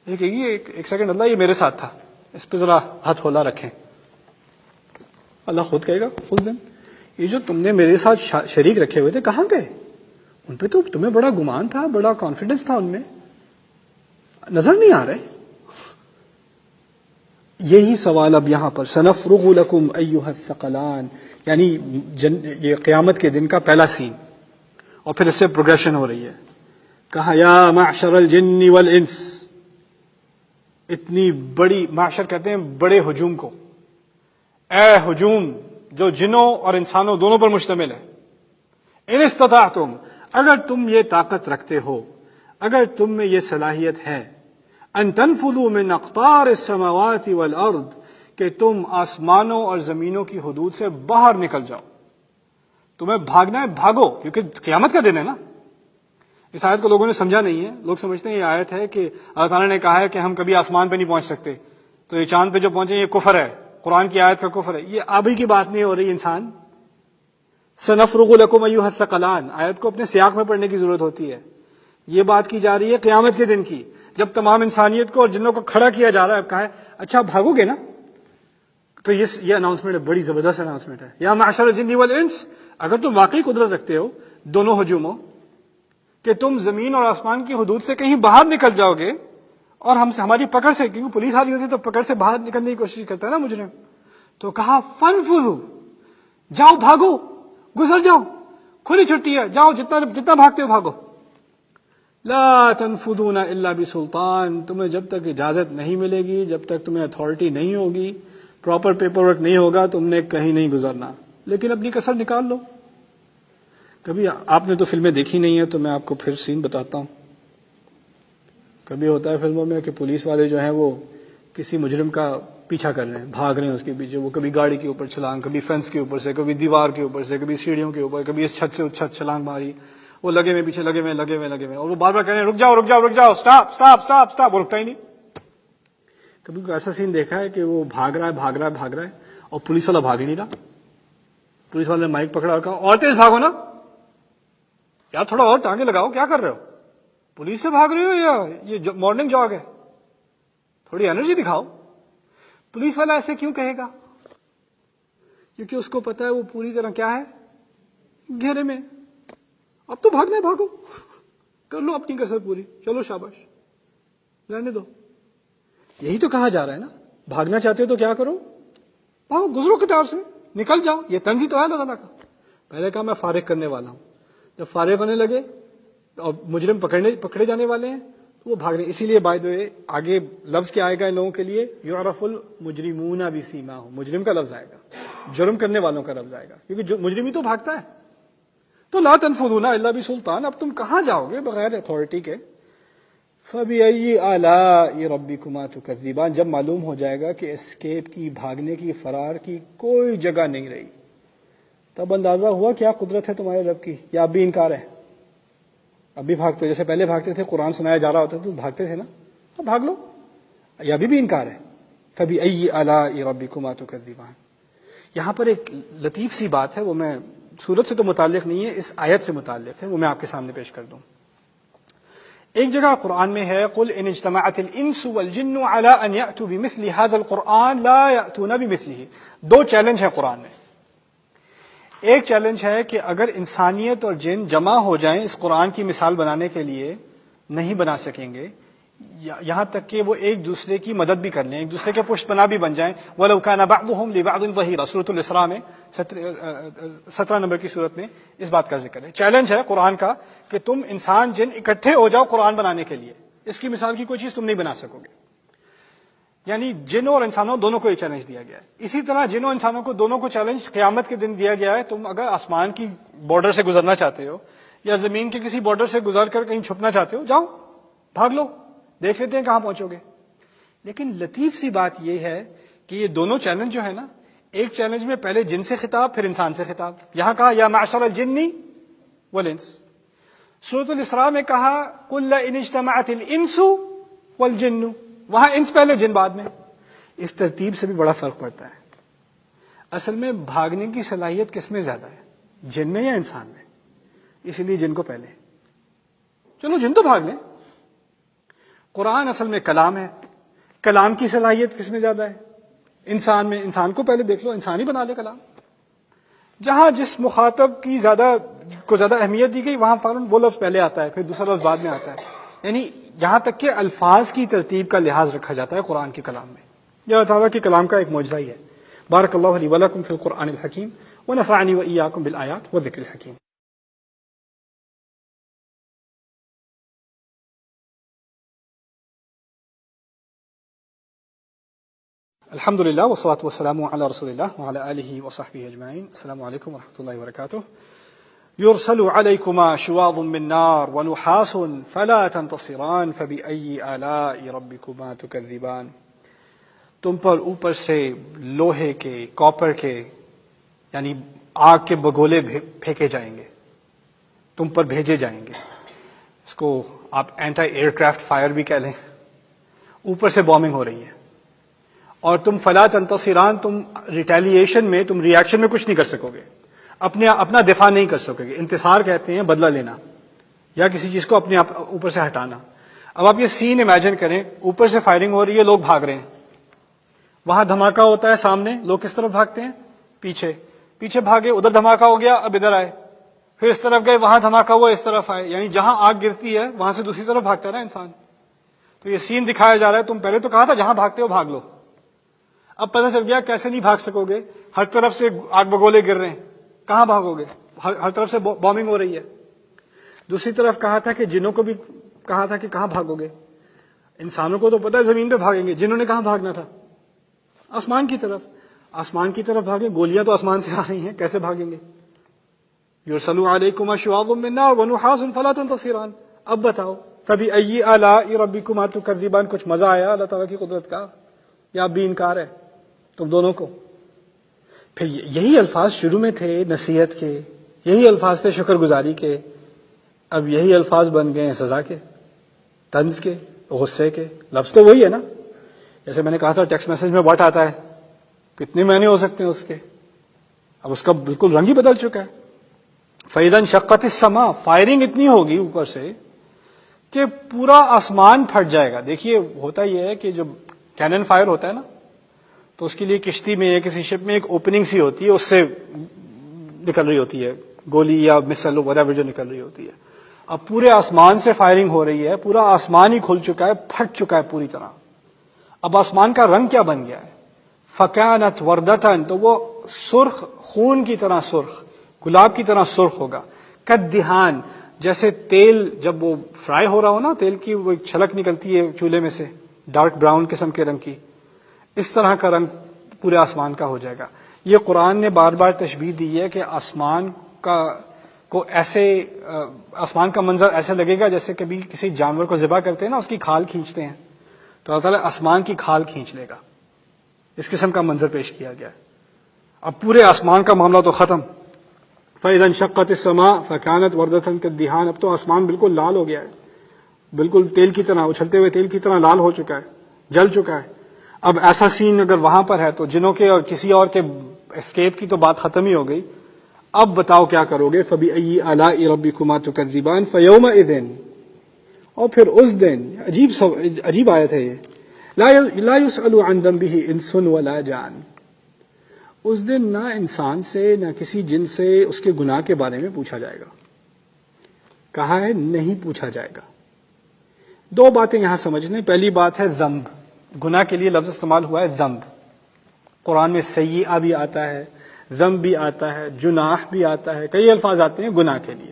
A: یہ کہے گی ایک سیکنڈ اللہ یہ میرے ساتھ تھا، اس پہ ذرا ہاتھ ہولا رکھیں، اللہ خود کہے گا اس دن یہ جو تم نے میرے ساتھ شریک رکھے ہوئے تھے کہاں گئے؟ ان پہ تو تمہیں بڑا گمان تھا، بڑا کانفیڈنس تھا، ان میں نظر نہیں آ رہے۔ یہی سوال اب یہاں پر سنفرغ لکم ایھا الثقلان، یعنی یہ قیامت کے دن کا پہلا سین، اور پھر اس سے پروگریشن ہو رہی ہے۔ کہا یا معشر الجن والانس، اتنی بڑی، معشر کہتے ہیں بڑے ہجوم کو، اے ہجوم جو جنوں اور انسانوں دونوں پر مشتمل ہے، ان استطعتم، اگر تم یہ طاقت رکھتے ہو، اگر تم میں یہ صلاحیت ہے، ان تنفذوا من اقطار السماوات والارض، کہ تم آسمانوں اور زمینوں کی حدود سے باہر نکل جاؤ، تمہیں بھاگنا ہے بھاگو، کیونکہ قیامت کا دن ہے نا۔ اس آیت کو لوگوں نے سمجھا نہیں ہے، لوگ سمجھتے ہیں یہ آیت ہے کہ اللہ تعالیٰ نے کہا ہے کہ ہم کبھی آسمان پہ نہیں پہنچ سکتے، تو یہ چاند پہ جو پہنچے یہ کفر ہے، قرآن کی آیت کا کفر ہے۔ یہ ابھی کی بات نہیں ہو رہی انسان، سنفرغ لکم ایھا الثقلان، آیت کو اپنے سیاق میں پڑھنے کی ضرورت ہوتی ہے۔ یہ بات کی جا رہی ہے قیامت کے دن کی، جب تمام انسانیت کو اور جنوں کو کھڑا کیا جا رہا ہے، اب کہا ہے اچھا بھاگو گے نا، تو یہ اناؤنسمنٹ ہے، بڑی زبردست اناؤنسمنٹ ہے، یا معشر الجن والانس، اگر تم واقعی قدرت رکھتے ہو دونوں ہجوموں، کہ تم زمین اور آسمان کی حدود سے کہیں باہر نکل جاؤ گے، اور ہم سے ہماری پکڑ سے، کیونکہ پولیس آ رہی ہوتی ہے تو پکڑ سے باہر نکلنے کی کوشش کرتا ہے نا مجرم، تو کہا فنفذوا، جاؤ بھاگو، گزر جاؤ، کھلی چھٹی ہے، جاؤ جتنا بھاگتے ہو بھاگو۔ لا تنفذون الا بسلطان، تمہیں جب تک اجازت نہیں ملے گی، جب تک تمہیں اتھارٹی نہیں ہوگی، پراپر پیپر ورک نہیں ہوگا، تم نے کہیں نہیں گزرنا، لیکن اپنی کسر نکال لو۔ کبھی آپ نے تو فلمیں دیکھی نہیں ہیں تو میں آپ کو پھر سین بتاتا ہوں۔ کبھی ہوتا ہے فلموں میں کہ پولیس والے جو ہیں وہ کسی مجرم کا پیچھا کر رہے ہیں، بھاگ رہے ہیں اس کے پیچھے. وہ کبھی گاڑی کے اوپر چھلانگ، کبھی فینس کے اوپر سے، کبھی دیوار کے اوپر سے، کبھی سیڑھیوں کے اوپر، کبھی اس چھت سے اس چھت چھلانگ ماری. وہ لگے ہوئے پیچھے، لگے ہوئے، اور وہ بار بار کہہ رہے ہیں رک جاؤ، اسٹاپ. وہ رکتا ہی نہیں. کبھی کوئی ایسا سین دیکھا ہے کہ وہ بھاگ رہا ہے اور پولیس والا بھاگ ہی نہیں رہا. پولیس والے نے مائک پکڑا اور کہا اور تیز بھاگو نا یار، تھوڑا اور ٹانگیں لگاؤ، کیا کر رہے ہو؟ پولیس سے بھاگ رہے ہو یا یہ مارننگ جاگ ہے؟ تھوڑی انرجی دکھاؤ. پولیس والا ایسے کیوں کہے گا؟ کیونکہ اس کو پتا ہے وہ پوری طرح کیا ہے، گھیرے میں. اب تو بھاگنا ہے، بھاگو، کر لو اپنی کسر پوری، چلو شاباش، رہنے دو. یہی تو کہا جا رہا ہے نا، بھاگنا چاہتے ہو تو کیا کرو، بھاگو، گزرو کتاب سے، نکل جاؤ. یہ طنز ہی تو ہے اللہ تعالیٰ کا. پہلے کہا میں فارغ کرنے والا ہوں، جب فارغ ہونے لگے اور مجرم پکڑے جانے والے ہیں تو وہ بھاگ رہے. اسی لیے بائی د وے آگے لفظ کیا آئے گا ان لوگوں کے لیے، یعرف المجرمون بسیماہم، مجرم کا لفظ آئے گا، جرم کرنے والوں کا لفظ آئے گا، کیونکہ مجرم ہی تو بھاگتا ہے. تو لا تنفذون الا بسلطان، اب تم کہاں جاؤ گے بغیر اتھارٹی کے. فبأي آلاء ربكما تكذبان، جب معلوم ہو جائے گا کہ اسکیپ کی، بھاگنے کی، فرار کی کوئی جگہ نہیں رہی، تب اندازہ ہوا کیا قدرت ہے تمہارے رب کی. یا اب بھی انکار ہے؟ اب بھی بھاگتے جیسے پہلے بھاگتے تھے، قرآن سنایا جا رہا ہوتا تھا تو بھاگتے تھے نا، اب بھاگ لو. یا ابھی بھی انکار ہے؟ فبأي آلاء ربكما تكذبان. یہاں پر ایک لطیف سی بات ہے، وہ میں سورت سے تو متعلق نہیں ہے، اس آیت سے متعلق ہے، وہ میں آپ کے سامنے پیش کر دوں. ایک جگہ قرآن میں ہے قل ان اجتمعت الانس والجن على ان يأتوا بمثل هذا القرآن لا يأتون بمثله. دو چیلنج ہیں قرآن میں. ایک چیلنج ہے کہ اگر انسانیت اور جن جمع ہو جائیں اس قرآن کی مثال بنانے کے لیے نہیں بنا سکیں گے، یہاں تک کہ وہ ایک دوسرے کی مدد بھی کر لیں، ایک دوسرے کے پشت پناہ بھی بن جائیں. وَلَوْ كَانَ بَعْضُهُمْ لِبَعْضٍ ظَهِيرًا، سورۃ الاسراء میں 17 نمبر کی سورت میں اس بات کا ذکر ہے. چیلنج ہے قرآن کا کہ تم انسان جن اکٹھے ہو جاؤ قرآن بنانے کے لیے، اس کی مثال کی کوئی چیز تم نہیں بنا سکو گے. یعنی جنوں اور انسانوں دونوں کو یہ چیلنج دیا گیا ہے. اسی طرح جنوں انسانوں کو دونوں کو چیلنج قیامت کے دن دیا گیا ہے. تم اگر آسمان کی بارڈر سے گزرنا چاہتے ہو یا زمین کے کسی بارڈر سے گزر کر کہیں چھپنا چاہتے ہو، جاؤ، بھاگ لو، دیکھ لیتے ہیں کہاں پہنچو گے. لیکن لطیف سی بات یہ ہے کہ یہ دونوں چیلنج جو ہے نا، ایک چیلنج میں پہلے جن سے خطاب پھر انسان سے خطاب. یہاں کہا یا معشر الجن والانس. سورۃ الاسراء میں کہا قل ان اجتمعت الانس والجن، وہاں انس پہلے جن بعد میں. اس ترتیب سے بھی بڑا فرق پڑتا ہے. اصل میں بھاگنے کی صلاحیت کس میں زیادہ ہے، جن میں یا انسان میں؟ اس لیے جن کو پہلے. چلو جن تو بھاگ لیں. قرآن اصل میں کلام ہے، کلام کی صلاحیت کس میں زیادہ ہے، انسان میں. انسان کو پہلے دیکھ لو، انسان ہی بنا لے کلام. جہاں جس مخاطب کی زیادہ اہمیت دی گئی وہاں فوراً وہ لفظ پہلے آتا ہے، پھر دوسرا لفظ بعد میں آتا ہے. یعنی یہاں تک کہ الفاظ کی ترتیب کا لحاظ رکھا جاتا ہے قرآن کے کلام میں. یہ اللہ تعالیٰ کے کلام کا ایک معجزہ ہی ہے. بارک اللہ لی ولکم فی القرآن الحکیم ونفعنی وإیاکم بالآیات والذکر الحکیم. الحمد للہ والصلاة والسلام علی رسول اللہ وعلی آلہ وصحبہ اجمعین. السلام علیکم ورحمۃ اللہ وبرکاتہ. يرسل عليكما شواظ من نار ونحاس فلا تنتصران فبأي آلاء ربكما تكذبان. تم پر اوپر سے لوہے کے، کاپر کے، یعنی آگ کے بگولے پھینکے جائیں گے، تم پر بھیجے جائیں گے. اس کو آپ اینٹی ایئر کرافٹ فائر بھی کہہ لیں. اوپر سے بومبنگ ہو رہی ہے اور تم فلا تنتصران، تم ریٹیلیشن میں، تم ریئیکشن میں کچھ نہیں کر سکو گے، اپنا دفاع نہیں کر سکو گے. انتصار کہتے ہیں بدلہ لینا یا کسی چیز کو اپنے اوپر سے ہٹانا. اب آپ یہ سین امیجن کریں، اوپر سے فائرنگ ہو رہی ہے، لوگ بھاگ رہے ہیں، وہاں دھماکہ ہوتا ہے سامنے، لوگ کس طرف بھاگتے ہیں؟ پیچھے بھاگے، ادھر دھماکہ ہو گیا، اب ادھر آئے، پھر اس طرف گئے، وہاں دھماکہ ہوا، اس طرف آئے. یعنی جہاں آگ گرتی ہے وہاں سے دوسری طرف بھاگتا ہے نا انسان. تو یہ سین دکھایا جا رہا ہے. تم پہلے تو کہا تھا جہاں بھاگتے ہو بھاگ لو، اب پتہ چل گیا کیسے نہیں بھاگ سکو گے، ہر طرف سے آگ بگولے گر رہے ہیں، کہاں بھاگو گے؟ ہر طرف سے بومبنگ ہو رہی ہے. دوسری طرف کہا تھا کہ جنوں کو بھی کہا تھا کہ کہاں بھاگو گے. انسانوں کو تو پتہ ہے زمین پہ بھاگیں گے، جنہوں نے کہاں بھاگنا تھا؟ آسمان کی طرف. آسمان کی طرف بھاگیں، گولیاں تو آسمان سے آ رہی ہیں، کیسے بھاگیں گے؟ یرسل علیکما شواظ من نار ونحاس فلا تنتصران. اب بتاؤ فبأي آلاء ربكما تكذبان. کچھ مزہ آیا اللہ تعالیٰ کی قدرت کا؟ یا اب بھی انکار ہے تم دونوں کو؟ پھر یہی الفاظ شروع میں تھے نصیحت کے، یہی الفاظ تھے شکر گزاری کے، اب یہی الفاظ بن گئے ہیں سزا کے، طنز کے، غصے کے. لفظ تو وہی ہے نا. جیسے میں نے کہا تھا ٹیکسٹ میسج میں وٹ آتا ہے، کتنے معنی ہو سکتے ہیں اس کے، اب اس کا بالکل رنگ ہی بدل چکا ہے. فَإِذَا انشَقَّتِ السَّمَاءُ، فائرنگ اتنی ہوگی اوپر سے کہ پورا آسمان پھٹ جائے گا. دیکھیے ہوتا یہ ہے کہ جو کینن فائر ہوتا ہے نا، تو اس کے لیے کشتی میں یا کسی شپ میں ایک اوپننگ سی ہوتی ہے، اس سے نکل رہی ہوتی ہے گولی یا مسل وغیرہ جو نکل رہی ہوتی ہے. اب پورے آسمان سے فائرنگ ہو رہی ہے، پورا آسمان ہی کھل چکا ہے، پھٹ چکا ہے پوری طرح. اب آسمان کا رنگ کیا بن گیا ہے؟ فَكَانَتْ وَرْدَةً، تو وہ سرخ، خون کی طرح سرخ، گلاب کی طرح سرخ ہوگا. کَالدِّہَان، جیسے تیل جب وہ فرائی ہو رہا ہو نا، تیل کی وہ ایک چھلک نکلتی ہے چولہے میں سے ڈارک براؤن قسم کے رنگ کی، اس طرح کا رنگ پورے آسمان کا ہو جائے گا. یہ قرآن نے بار بار تشبیہ دی ہے کہ آسمان کو ایسے، آسمان کا منظر ایسے لگے گا جیسے کبھی کسی جانور کو ذبح کرتے ہیں نا، اس کی کھال کھینچتے ہیں، تو اللہ تعالیٰ آسمان کی کھال کھینچ لے گا. اس قسم کا منظر پیش کیا گیا. اب پورے آسمان کا معاملہ تو ختم. فَإِذَا انشَقَّتِ السَّمَاءُ فَكَانَتْ وَرْدَةً كَالدِّهَانِ، اب تو آسمان بالکل لال ہو گیا ہے، بالکل تیل کی طرح، اچھلتے ہوئے تیل کی طرح لال ہو چکا ہے، جل چکا ہے. اب ایسا سین اگر وہاں پر ہے تو جنوں کے اور کسی اور کے اسکیپ کی تو بات ختم ہی ہو گئی. اب بتاؤ کیا کرو گے؟ فَبِأَيِّ آلَاءِ رَبِّكُمَا تُكَذِّبَانِ فَيَوْمَئِذٍ، اور پھر اس دن، عجیب آیت ہے یہ، لا يسأل عن ذنبه انس ولا جان، اس دن نہ انسان سے نہ کسی جن سے اس کے گناہ کے بارے میں پوچھا جائے گا. کہا ہے نہیں پوچھا جائے گا. دو باتیں یہاں سمجھ لیں. پہلی بات ہے ذنب، گناہ کے لیے لفظ استعمال ہوا ہے ذنب. قرآن میں سیئہ بھی آتا ہے، ذنب بھی آتا ہے، جناح بھی آتا ہے، کئی الفاظ آتے ہیں گناہ کے لیے.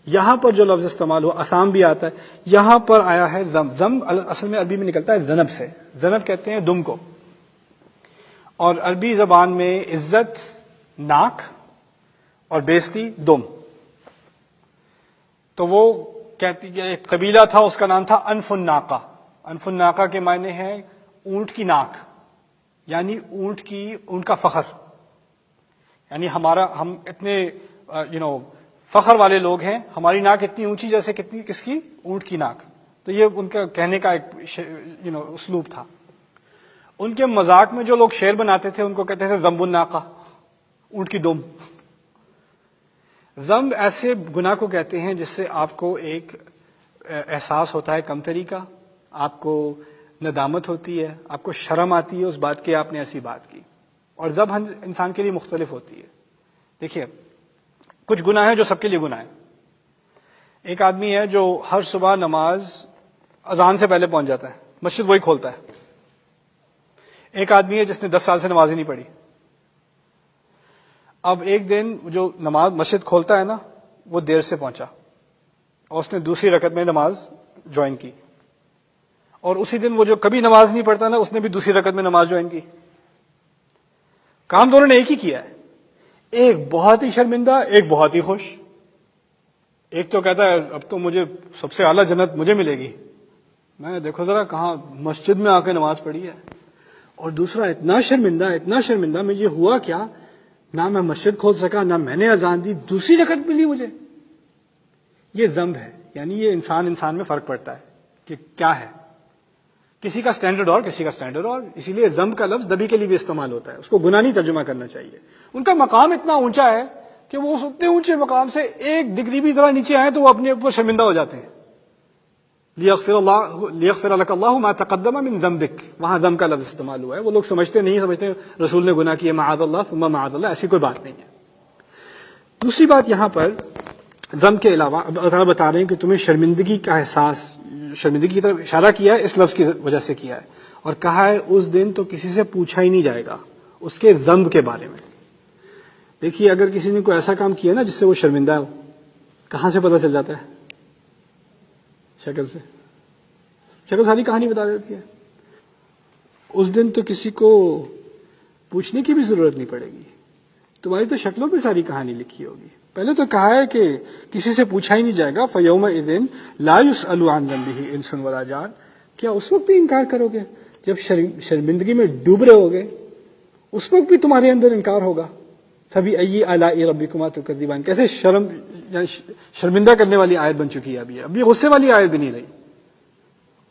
A: یہاں پر جو لفظ استعمال ہوا آثام بھی آتا ہے، یہاں پر آیا ہے ذنب. ذنب اصل میں عربی میں نکلتا ہے ذنب سے، ذنب کہتے ہیں دم کو، اور عربی زبان میں عزت ناک اور بےزتی دم. تو وہ کہتی ہے ایک قبیلہ تھا، اس کا نام تھا انف الناقہ. انف الناقہ کے معنی ہیں اونٹ کی ناک، یعنی اونٹ کا فخر. یعنی ہم اتنے فخر والے لوگ ہیں، ہماری ناک اتنی اونچی جیسے کس کی؟ اونٹ کی ناک. تو یہ ان کا کہنے کا ایک اسلوب تھا. ان کے مذاق میں جو لوگ شعر بناتے تھے ان کو کہتے تھے ذنب الناقہ، اونٹ کی دم. ذنب ایسے گناہ کو کہتے ہیں جس سے آپ کو ایک احساس ہوتا ہے کمتری کا، آپ کو ندامت ہوتی ہے، آپ کو شرم آتی ہے اس بات کی آپ نے ایسی بات کی. اور ذنب انسان کے لیے مختلف ہوتی ہے. دیکھیے کچھ گناہ ہیں جو سب کے لیے گناہ ہیں. ایک آدمی ہے جو ہر صبح نماز اذان سے پہلے پہنچ جاتا ہے، مسجد وہی کھولتا ہے. ایک آدمی ہے جس نے 10 سال سے نماز ہی نہیں پڑھی. اب ایک دن جو نماز مسجد کھولتا ہے نا، وہ دیر سے پہنچا اور اس نے دوسری رکعت میں نماز جوائن کی، اور اسی دن وہ جو کبھی نماز نہیں پڑھتا نا، اس نے بھی دوسری رکعت میں نماز جوائن کی. کام دونوں نے ایک ہی کیا ہے، ایک بہت ہی شرمندہ، ایک بہت ہی خوش. ایک تو کہتا ہے اب تو مجھے سب سے اعلیٰ جنت مجھے ملے گی، میں دیکھو ذرا کہاں مسجد میں آ کے نماز پڑھی ہے. اور دوسرا اتنا شرمندہ میں یہ ہوا کیا، نہ میں مسجد کھول سکا، نہ میں نے اذان دی، دوسری رکعت ملی مجھے. یہ ذنب ہے. یعنی یہ انسان میں فرق پڑتا ہے کہ کیا ہے، کسی کا سٹینڈرڈ اور کسی کا سٹینڈرڈ اور. اسی لیے ذنب کا لفظ نبی کے لیے بھی استعمال ہوتا ہے، اس کو گناہ نہیں ترجمہ کرنا چاہیے. ان کا مقام اتنا اونچا ہے کہ وہ اس اتنے اونچے مقام سے ایک ڈگری بھی ذرا نیچے آئے تو وہ اپنے اوپر شرمندہ ہو جاتے ہیں. لیغفر لک اللہ ما تقدم من ذنبک، وہاں ذنب کا لفظ استعمال ہوا ہے. وہ لوگ سمجھتے رسول نے گناہ کیے، معاذ اللہ ثم معاذ اللہ، ایسی کوئی بات نہیں ہے. دوسری بات یہاں پر ذنب کے علاوہ اللہ تعالیٰ بتا رہے ہیں کہ تمہیں شرمندگی کا احساس، شرمندگی کی طرف اشارہ کیا ہے اس لفظ کی وجہ سے کیا ہے، اور کہا ہے اس دن تو کسی سے پوچھا ہی نہیں جائے گا اس کے ذنب کے بارے میں. دیکھیے اگر کسی نے کوئی ایسا کام کیا نا جس سے وہ شرمندہ ہو، کہاں سے پتہ چل جاتا ہے؟ شکل ساری کہانی بتا دیتی ہے. اس دن تو کسی کو پوچھنے کی بھی ضرورت نہیں پڑے گی، تمہاری تو شکلوں پہ ساری کہانی لکھی ہوگی. پہلے تو کہا ہے کہ کسی سے پوچھا ہی نہیں جائے گا. فَيَوْمَئِذٍ لَا يُسْأَلُ عَنْ ذَنبِهِ إِنسٌ وَلَا جَانٌ، کیا اس وقت بھی انکار کرو گے؟ جب شرمندگی میں ڈوب رہے ہوگے اس وقت بھی تمہارے اندر انکار ہوگا. فبأي آلاء ربكما تكذبان. کیسے شرمندہ کرنے والی آیت بن چکی ہے ابھی غصے والی آیت بھی نہیں رہی.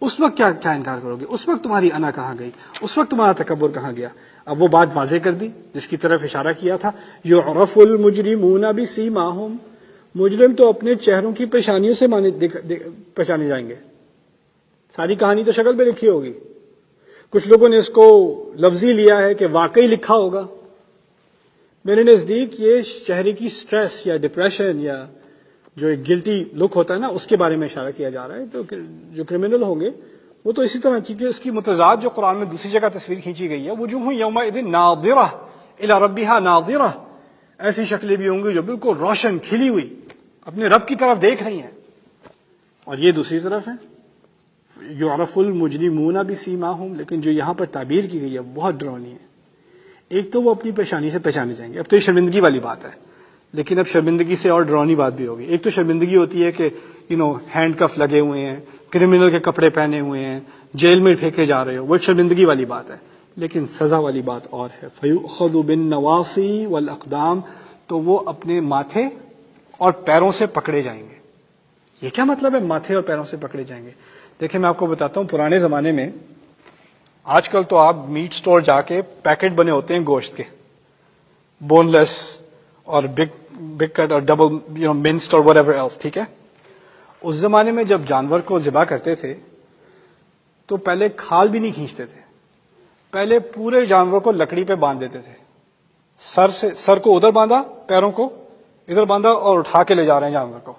A: اس وقت کیا انکار کرو گے؟ اس وقت تمہاری انا کہاں گئی؟ اس وقت تمہارا تکبر کہاں گیا؟ اب وہ بات واضح کر دی جس کی طرف اشارہ کیا تھا. یعرف المجرمون بسیماہم. مجرم تو اپنے چہروں کی پیشانیوں سے پہچانے جائیں گے. ساری کہانی تو شکل پہ لکھی ہوگی. کچھ لوگوں نے اس کو لفظی لیا ہے کہ واقعی لکھا ہوگا. میرے نزدیک یہ چہرے کی سٹریس یا ڈپریشن یا جو ایک گلٹی لک ہوتا ہے نا اس کے بارے میں اشارہ کیا جا رہا ہے. تو جو کرمنل ہوں گے وہ تو اسی طرح، کیونکہ اس کی متضاد جو قرآن میں دوسری جگہ تصویر کھینچی گئی ہے، وجوہ یومئذ ناظرہ الی ربہا ناظرہ، ایسی شکلیں بھی ہوں گی جو بالکل روشن کھلی ہوئی اپنے رب کی طرف دیکھ رہی ہیں. اور یہ دوسری طرف ہے یعرف المجرمون بسیماہم. لیکن جو یہاں پر تعبیر کی گئی ہے بہت ڈراؤنی ہے. ایک تو وہ اپنی پیشانی سے پہچانے جائیں گے. اب تو یہ شرمندگی والی بات ہے، لیکن اب شرمندگی سے اور ڈراؤنی بات بھی ہوگی. ایک تو شرمندگی ہوتی ہے کہ ہینڈ کف لگے ہوئے ہیں، کرمنل کے کپڑے پہنے ہوئے ہیں، جیل میں پھینکے جا رہے ہو، وہ شرمندگی والی بات ہے. لیکن سزا والی بات اور ہے. فَيُؤْخَذُ بِالنَّوَاصِي وَالْأَقْدَامِ. تو وہ اپنے ماتھے اور پیروں سے پکڑے جائیں گے. یہ کیا مطلب ہے ماتھے اور پیروں سے پکڑے جائیں گے؟ دیکھیں میں آپ کو بتاتا ہوں. پرانے زمانے میں، آج کل تو آپ میٹ سٹور جا کے پیکٹ بنے ہوتے ہیں گوشت کے، بون لیس اور بگ کٹ اور ڈبل منسڈ اور whatever else، ٹھیک ہے. اس زمانے میں جب جانور کو ذبح کرتے تھے تو پہلے کھال بھی نہیں کھینچتے تھے. پہلے پورے جانور کو لکڑی پہ باندھ دیتے تھے. سر کو ادھر باندھا، پیروں کو ادھر باندھا اور اٹھا کے لے جا رہے ہیں جانور کو،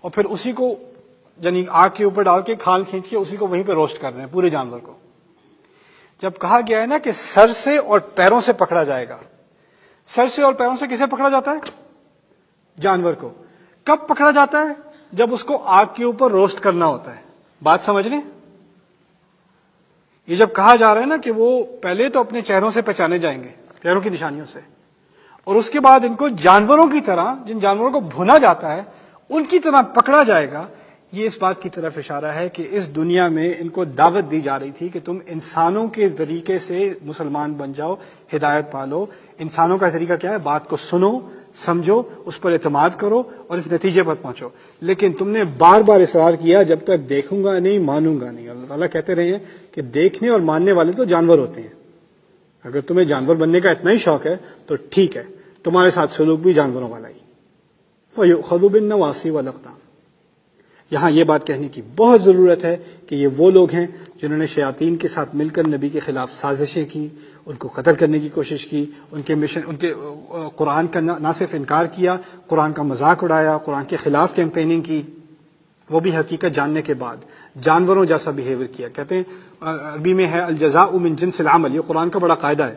A: اور پھر اسی کو یعنی آگ کے اوپر ڈال کے کھال کھینچ کے اسی کو وہیں پہ روسٹ کر رہے ہیں پورے جانور کو. جب کہا گیا ہے نا کہ سر سے اور پیروں سے پکڑا جائے گا، سر سے اور پیروں سے کسے پکڑا جاتا ہے؟ جانور کو. کب پکڑا جاتا ہے؟ جب اس کو آگ کے اوپر روسٹ کرنا ہوتا ہے. بات سمجھ لیں. یہ جب کہا جا رہا ہے نا کہ وہ پہلے تو اپنے چہروں سے پہچانے جائیں گے، پیروں کی نشانیوں سے، اور اس کے بعد ان کو جانوروں کی طرح، جن جانوروں کو بھونا جاتا ہے ان کی طرح پکڑا جائے گا. یہ اس بات کی طرف اشارہ ہے کہ اس دنیا میں ان کو دعوت دی جا رہی تھی کہ تم انسانوں کے طریقے سے مسلمان بن جاؤ، ہدایت پالو. انسانوں کا طریقہ کیا ہے؟ بات کو سنو، سمجھو، اس پر اعتماد کرو اور اس نتیجے پر پہنچو. لیکن تم نے بار بار اصرار کیا جب تک دیکھوں گا نہیں مانوں گا نہیں. اللہ تعالیٰ کہتے رہے ہیں کہ دیکھنے اور ماننے والے تو جانور ہوتے ہیں. اگر تمہیں جانور بننے کا اتنا ہی شوق ہے تو ٹھیک ہے، تمہارے ساتھ سلوک بھی جانوروں والا ہی. فَيُؤْخَذُ بِالنَّوَاصِي وَالْأَقْدَامِ. یہاں یہ بات کہنے کی بہت ضرورت ہے کہ یہ وہ لوگ ہیں جنہوں نے شیاطین کے ساتھ مل کر نبی کے خلاف سازشیں کی، ان کو قتل کرنے کی کوشش کی، ان کے مشن، ان کے قرآن کا نہ صرف انکار کیا، قرآن کا مذاق اڑایا، قرآن کے خلاف کیمپیننگ کی، وہ بھی حقیقت جاننے کے بعد جانوروں جیسا بیہیویئر کیا. کہتے ہیں عربی میں ہے الجزاء من جنس العمل. یہ قرآن کا بڑا قاعدہ ہے.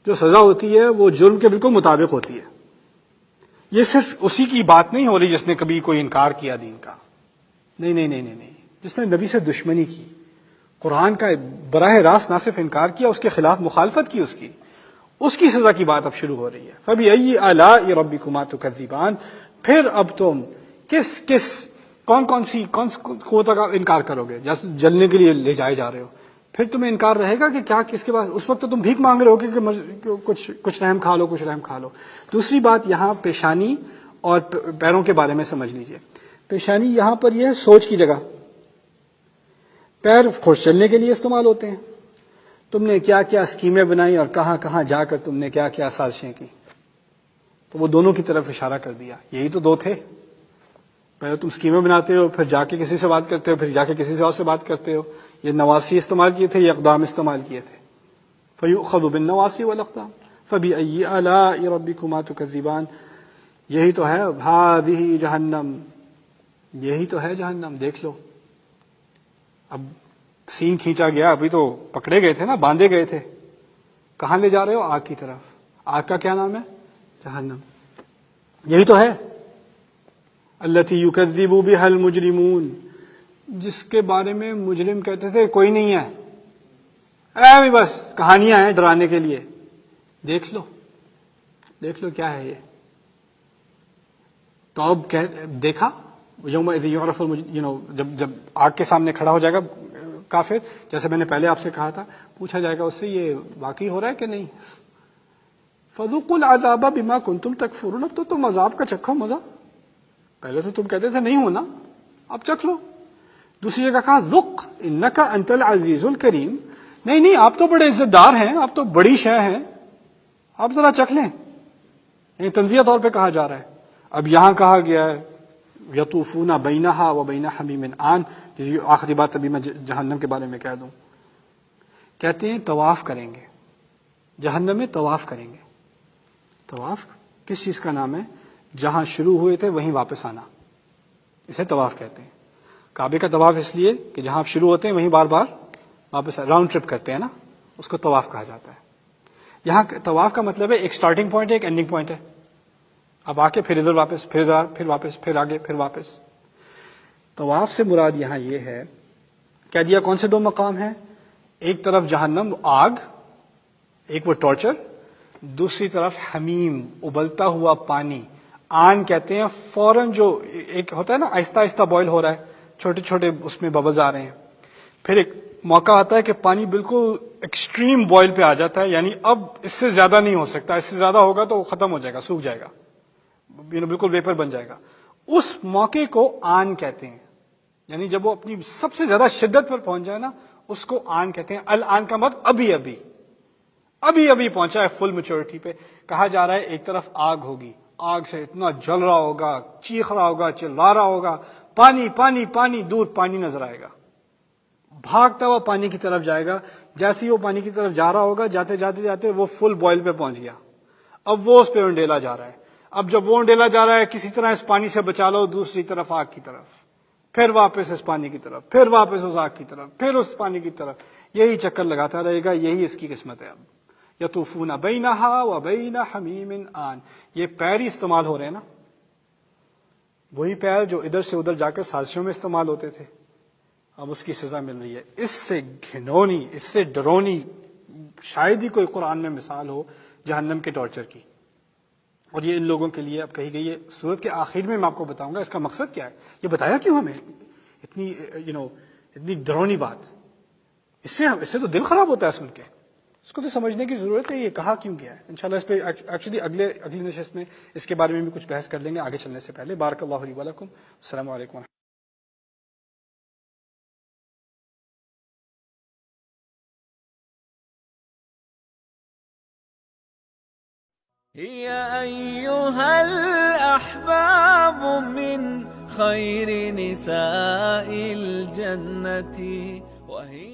A: جو سزا ہوتی ہے وہ جرم کے بالکل مطابق ہوتی ہے. یہ صرف اسی کی بات نہیں ہو رہی جس نے کبھی کوئی انکار کیا دین کا. نہیں نہیں نہیں نہیں، جس نے نبی سے دشمنی کی، قرآن کا براہ راست نہ صرف انکار کیا، اس کے خلاف مخالفت کی، اس کی سزا کی بات اب شروع ہو رہی ہے. فَبِأَيِّ آلَاءِ رَبِّكُمَا تُكَذِّبَانِ. پھر اب تم کون سی قوتوں کا انکار کرو گے؟ جلنے کے لیے لے جائے جا رہے ہو، پھر تمہیں انکار رہے گا کہ کیا کس کے پاس؟ اس وقت تو تم بھیک مانگ رہے ہو کہ کچھ رحم کھا لو، کچھ رحم کھا لو. دوسری بات یہاں پیشانی اور پیروں کے بارے میں سمجھ لیجئے. پیشانی یہاں پر یہ ہے سوچ کی جگہ. پیر خوش چلنے کے لیے استعمال ہوتے ہیں. تم نے کیا کیا اسکیمیں بنائی اور کہاں کہاں جا کر تم نے کیا کیا سازشیں کی. تو وہ دونوں کی طرف اشارہ کر دیا. یہی تو دو تھے. پہلے تم اسکیمیں بناتے ہو، پھر جا کے کسی سے بات کرتے ہو، پھر جا کے کسی سے اور سے بات کرتے ہو. یہ نواسی استعمال کیے تھے، یہ اقدام استعمال کیے تھے. فَيُؤْخَذُ بِالنَّوَاصِي وَالْأَقْدَامِ فَبِأَيِّ آلَاءِ رَبِّكُمَا تُكَذِّبَانِ. یہی تو ہے هَٰذِهِ جَهَنَّمُ. یہی تو ہے جہنم. دیکھ لو. اب سین کھینچا گیا، ابھی تو پکڑے گئے تھے نا، باندھے گئے تھے. کہاں لے جا رہے ہو؟ آگ کی طرف. آگ کا کیا نام ہے؟ جہنم. یہی تو ہے. التی یکذب بها المجرمون. جس کے بارے میں مجرم کہتے تھے کوئی نہیں ہے، بھی بس کہانیاں ہیں ڈرانے کے لیے. دیکھ لو کیا ہے یہ. تو اب دیکھا یومئذ یعرف جب آگ کے سامنے کھڑا ہو جائے گا کافر، جیسے میں نے پہلے آپ سے کہا تھا، پوچھا جائے گا اس سے یہ واقعی ہو رہا ہے کہ نہیں. فذوقوا العذاب بما کنتم تکفرون، اب تو تم عذاب کا چکھو مزہ، پہلے تو تم کہتے تھے نہیں ہونا، اب چکھ لو. دوسری جگہ کہا ذق انک انت العزیز الکریم، نہیں نہیں آپ تو بڑے عزت دار ہیں، آپ تو بڑی شے ہیں، آپ ذرا چکھ لیں. یعنی تنزیہ طور پہ کہا جا رہا ہے. اب یہاں کہا گیا ہے یطوفون بینہا و بین حمیم آن، جس کی آخری بات ابھی میں جہنم کے بارے میں کہہ دوں. کہتے ہیں طواف کریں گے جہنم میں، طواف کریں گے. طواف کس چیز کا نام ہے؟ جہاں شروع ہوئے تھے وہیں واپس آنا، اسے طواف کہتے ہیں. کعبے کا طواف اس لیے کہ جہاں آپ شروع ہوتے ہیں وہیں بار بار واپس راؤنڈ ٹرپ کرتے ہیں نا، اس کو طواف کہا جاتا ہے. یہاں طواف کا مطلب ہے ایک سٹارٹنگ پوائنٹ ہے، ایک اینڈنگ پوائنٹ ہے. اب آ کے پھر ادھر واپس، پھر ادھر، پھر واپس، پھر آگے، پھر واپس. طواف سے مراد یہاں یہ ہے، کہہ دیا کون سے دو مقام ہیں؟ ایک طرف جہنم آگ، ایک وہ ٹارچر، دوسری طرف حمیم ابلتا ہوا پانی. آن کہتے ہیں فوراً جو ایک ہوتا ہے نا آہستہ آہستہ بوائل ہو رہا ہے، چھوٹے چھوٹے اس میں ببلز آ رہے ہیں. پھر ایک موقع آتا ہے کہ پانی بالکل ایکسٹریم بوائل پہ آ جاتا ہے، یعنی اب اس سے زیادہ نہیں ہو سکتا، اس سے زیادہ ہوگا تو وہ ختم ہو جائے گا، سوکھ جائے گا، بالکل ویپر بن جائے گا. اس موقع کو آن کہتے ہیں. یعنی جب وہ اپنی سب سے زیادہ شدت پر پہنچ جائے نا، اس کو آن کہتے ہیں. الآن کا مطلب ابھی ابھی ابھی ابھی پہنچا ہے فل میچورٹی پہ. کہا جا رہا ہے ایک طرف آگ ہوگی، آگ سے اتنا جل رہا ہوگا، چیخ رہا ہوگا، چلا رہا ہوگا، پانی پانی پانی، دور پانی نظر آئے گا، بھاگتا ہوا پانی کی طرف جائے گا. جیسے ہی وہ پانی کی طرف جا رہا ہوگا، جاتے جاتے جاتے وہ فل بوائل پہ پہنچ گیا. اب وہ اس پہ انڈیلا جا رہا ہے. اب جب وہ انڈیلا جا رہا ہے، کسی طرح اس پانی سے بچا لو، دوسری طرف آگ کی طرف، پھر واپس اس پانی کی طرف، پھر واپس اس آگ کی طرف، پھر اس پانی کی طرف، یہی چکر لگاتا رہے گا. یہی اس کی قسمت ہے. اب یطوفون بینہا و بین حمیم آن، یہ پیر ہی استعمال ہو رہے ہیں نا، وہی پیر جو ادھر سے ادھر جا کر سازشوں میں استعمال ہوتے تھے. اب اس کی سزا مل رہی ہے. اس سے گھنونی، اس سے ڈرونی شاید ہی کوئی قرآن میں مثال ہو جہنم کے ٹارچر کی. اور یہ ان لوگوں کے لیے اب کہی گئی ہے. سورت کے آخر میں آپ کو بتاؤں گا اس کا مقصد کیا ہے، یہ بتایا کیوں ہمیں اتنی اتنی ڈرونی بات. اس سے تو دل خراب ہوتا ہے سن کے. اس کو تو سمجھنے کی ضرورت ہے یہ کہا کیوں گیا ہے. انشاءاللہ اس پہ ایکچولی اگلی نشست میں اس کے بارے میں بھی کچھ بحث کر لیں گے آگے چلنے سے پہلے. بارک اللہ لی ولکم. السلام علیکم.
B: يا أيها الأحباب من خير نساء الجنة وهي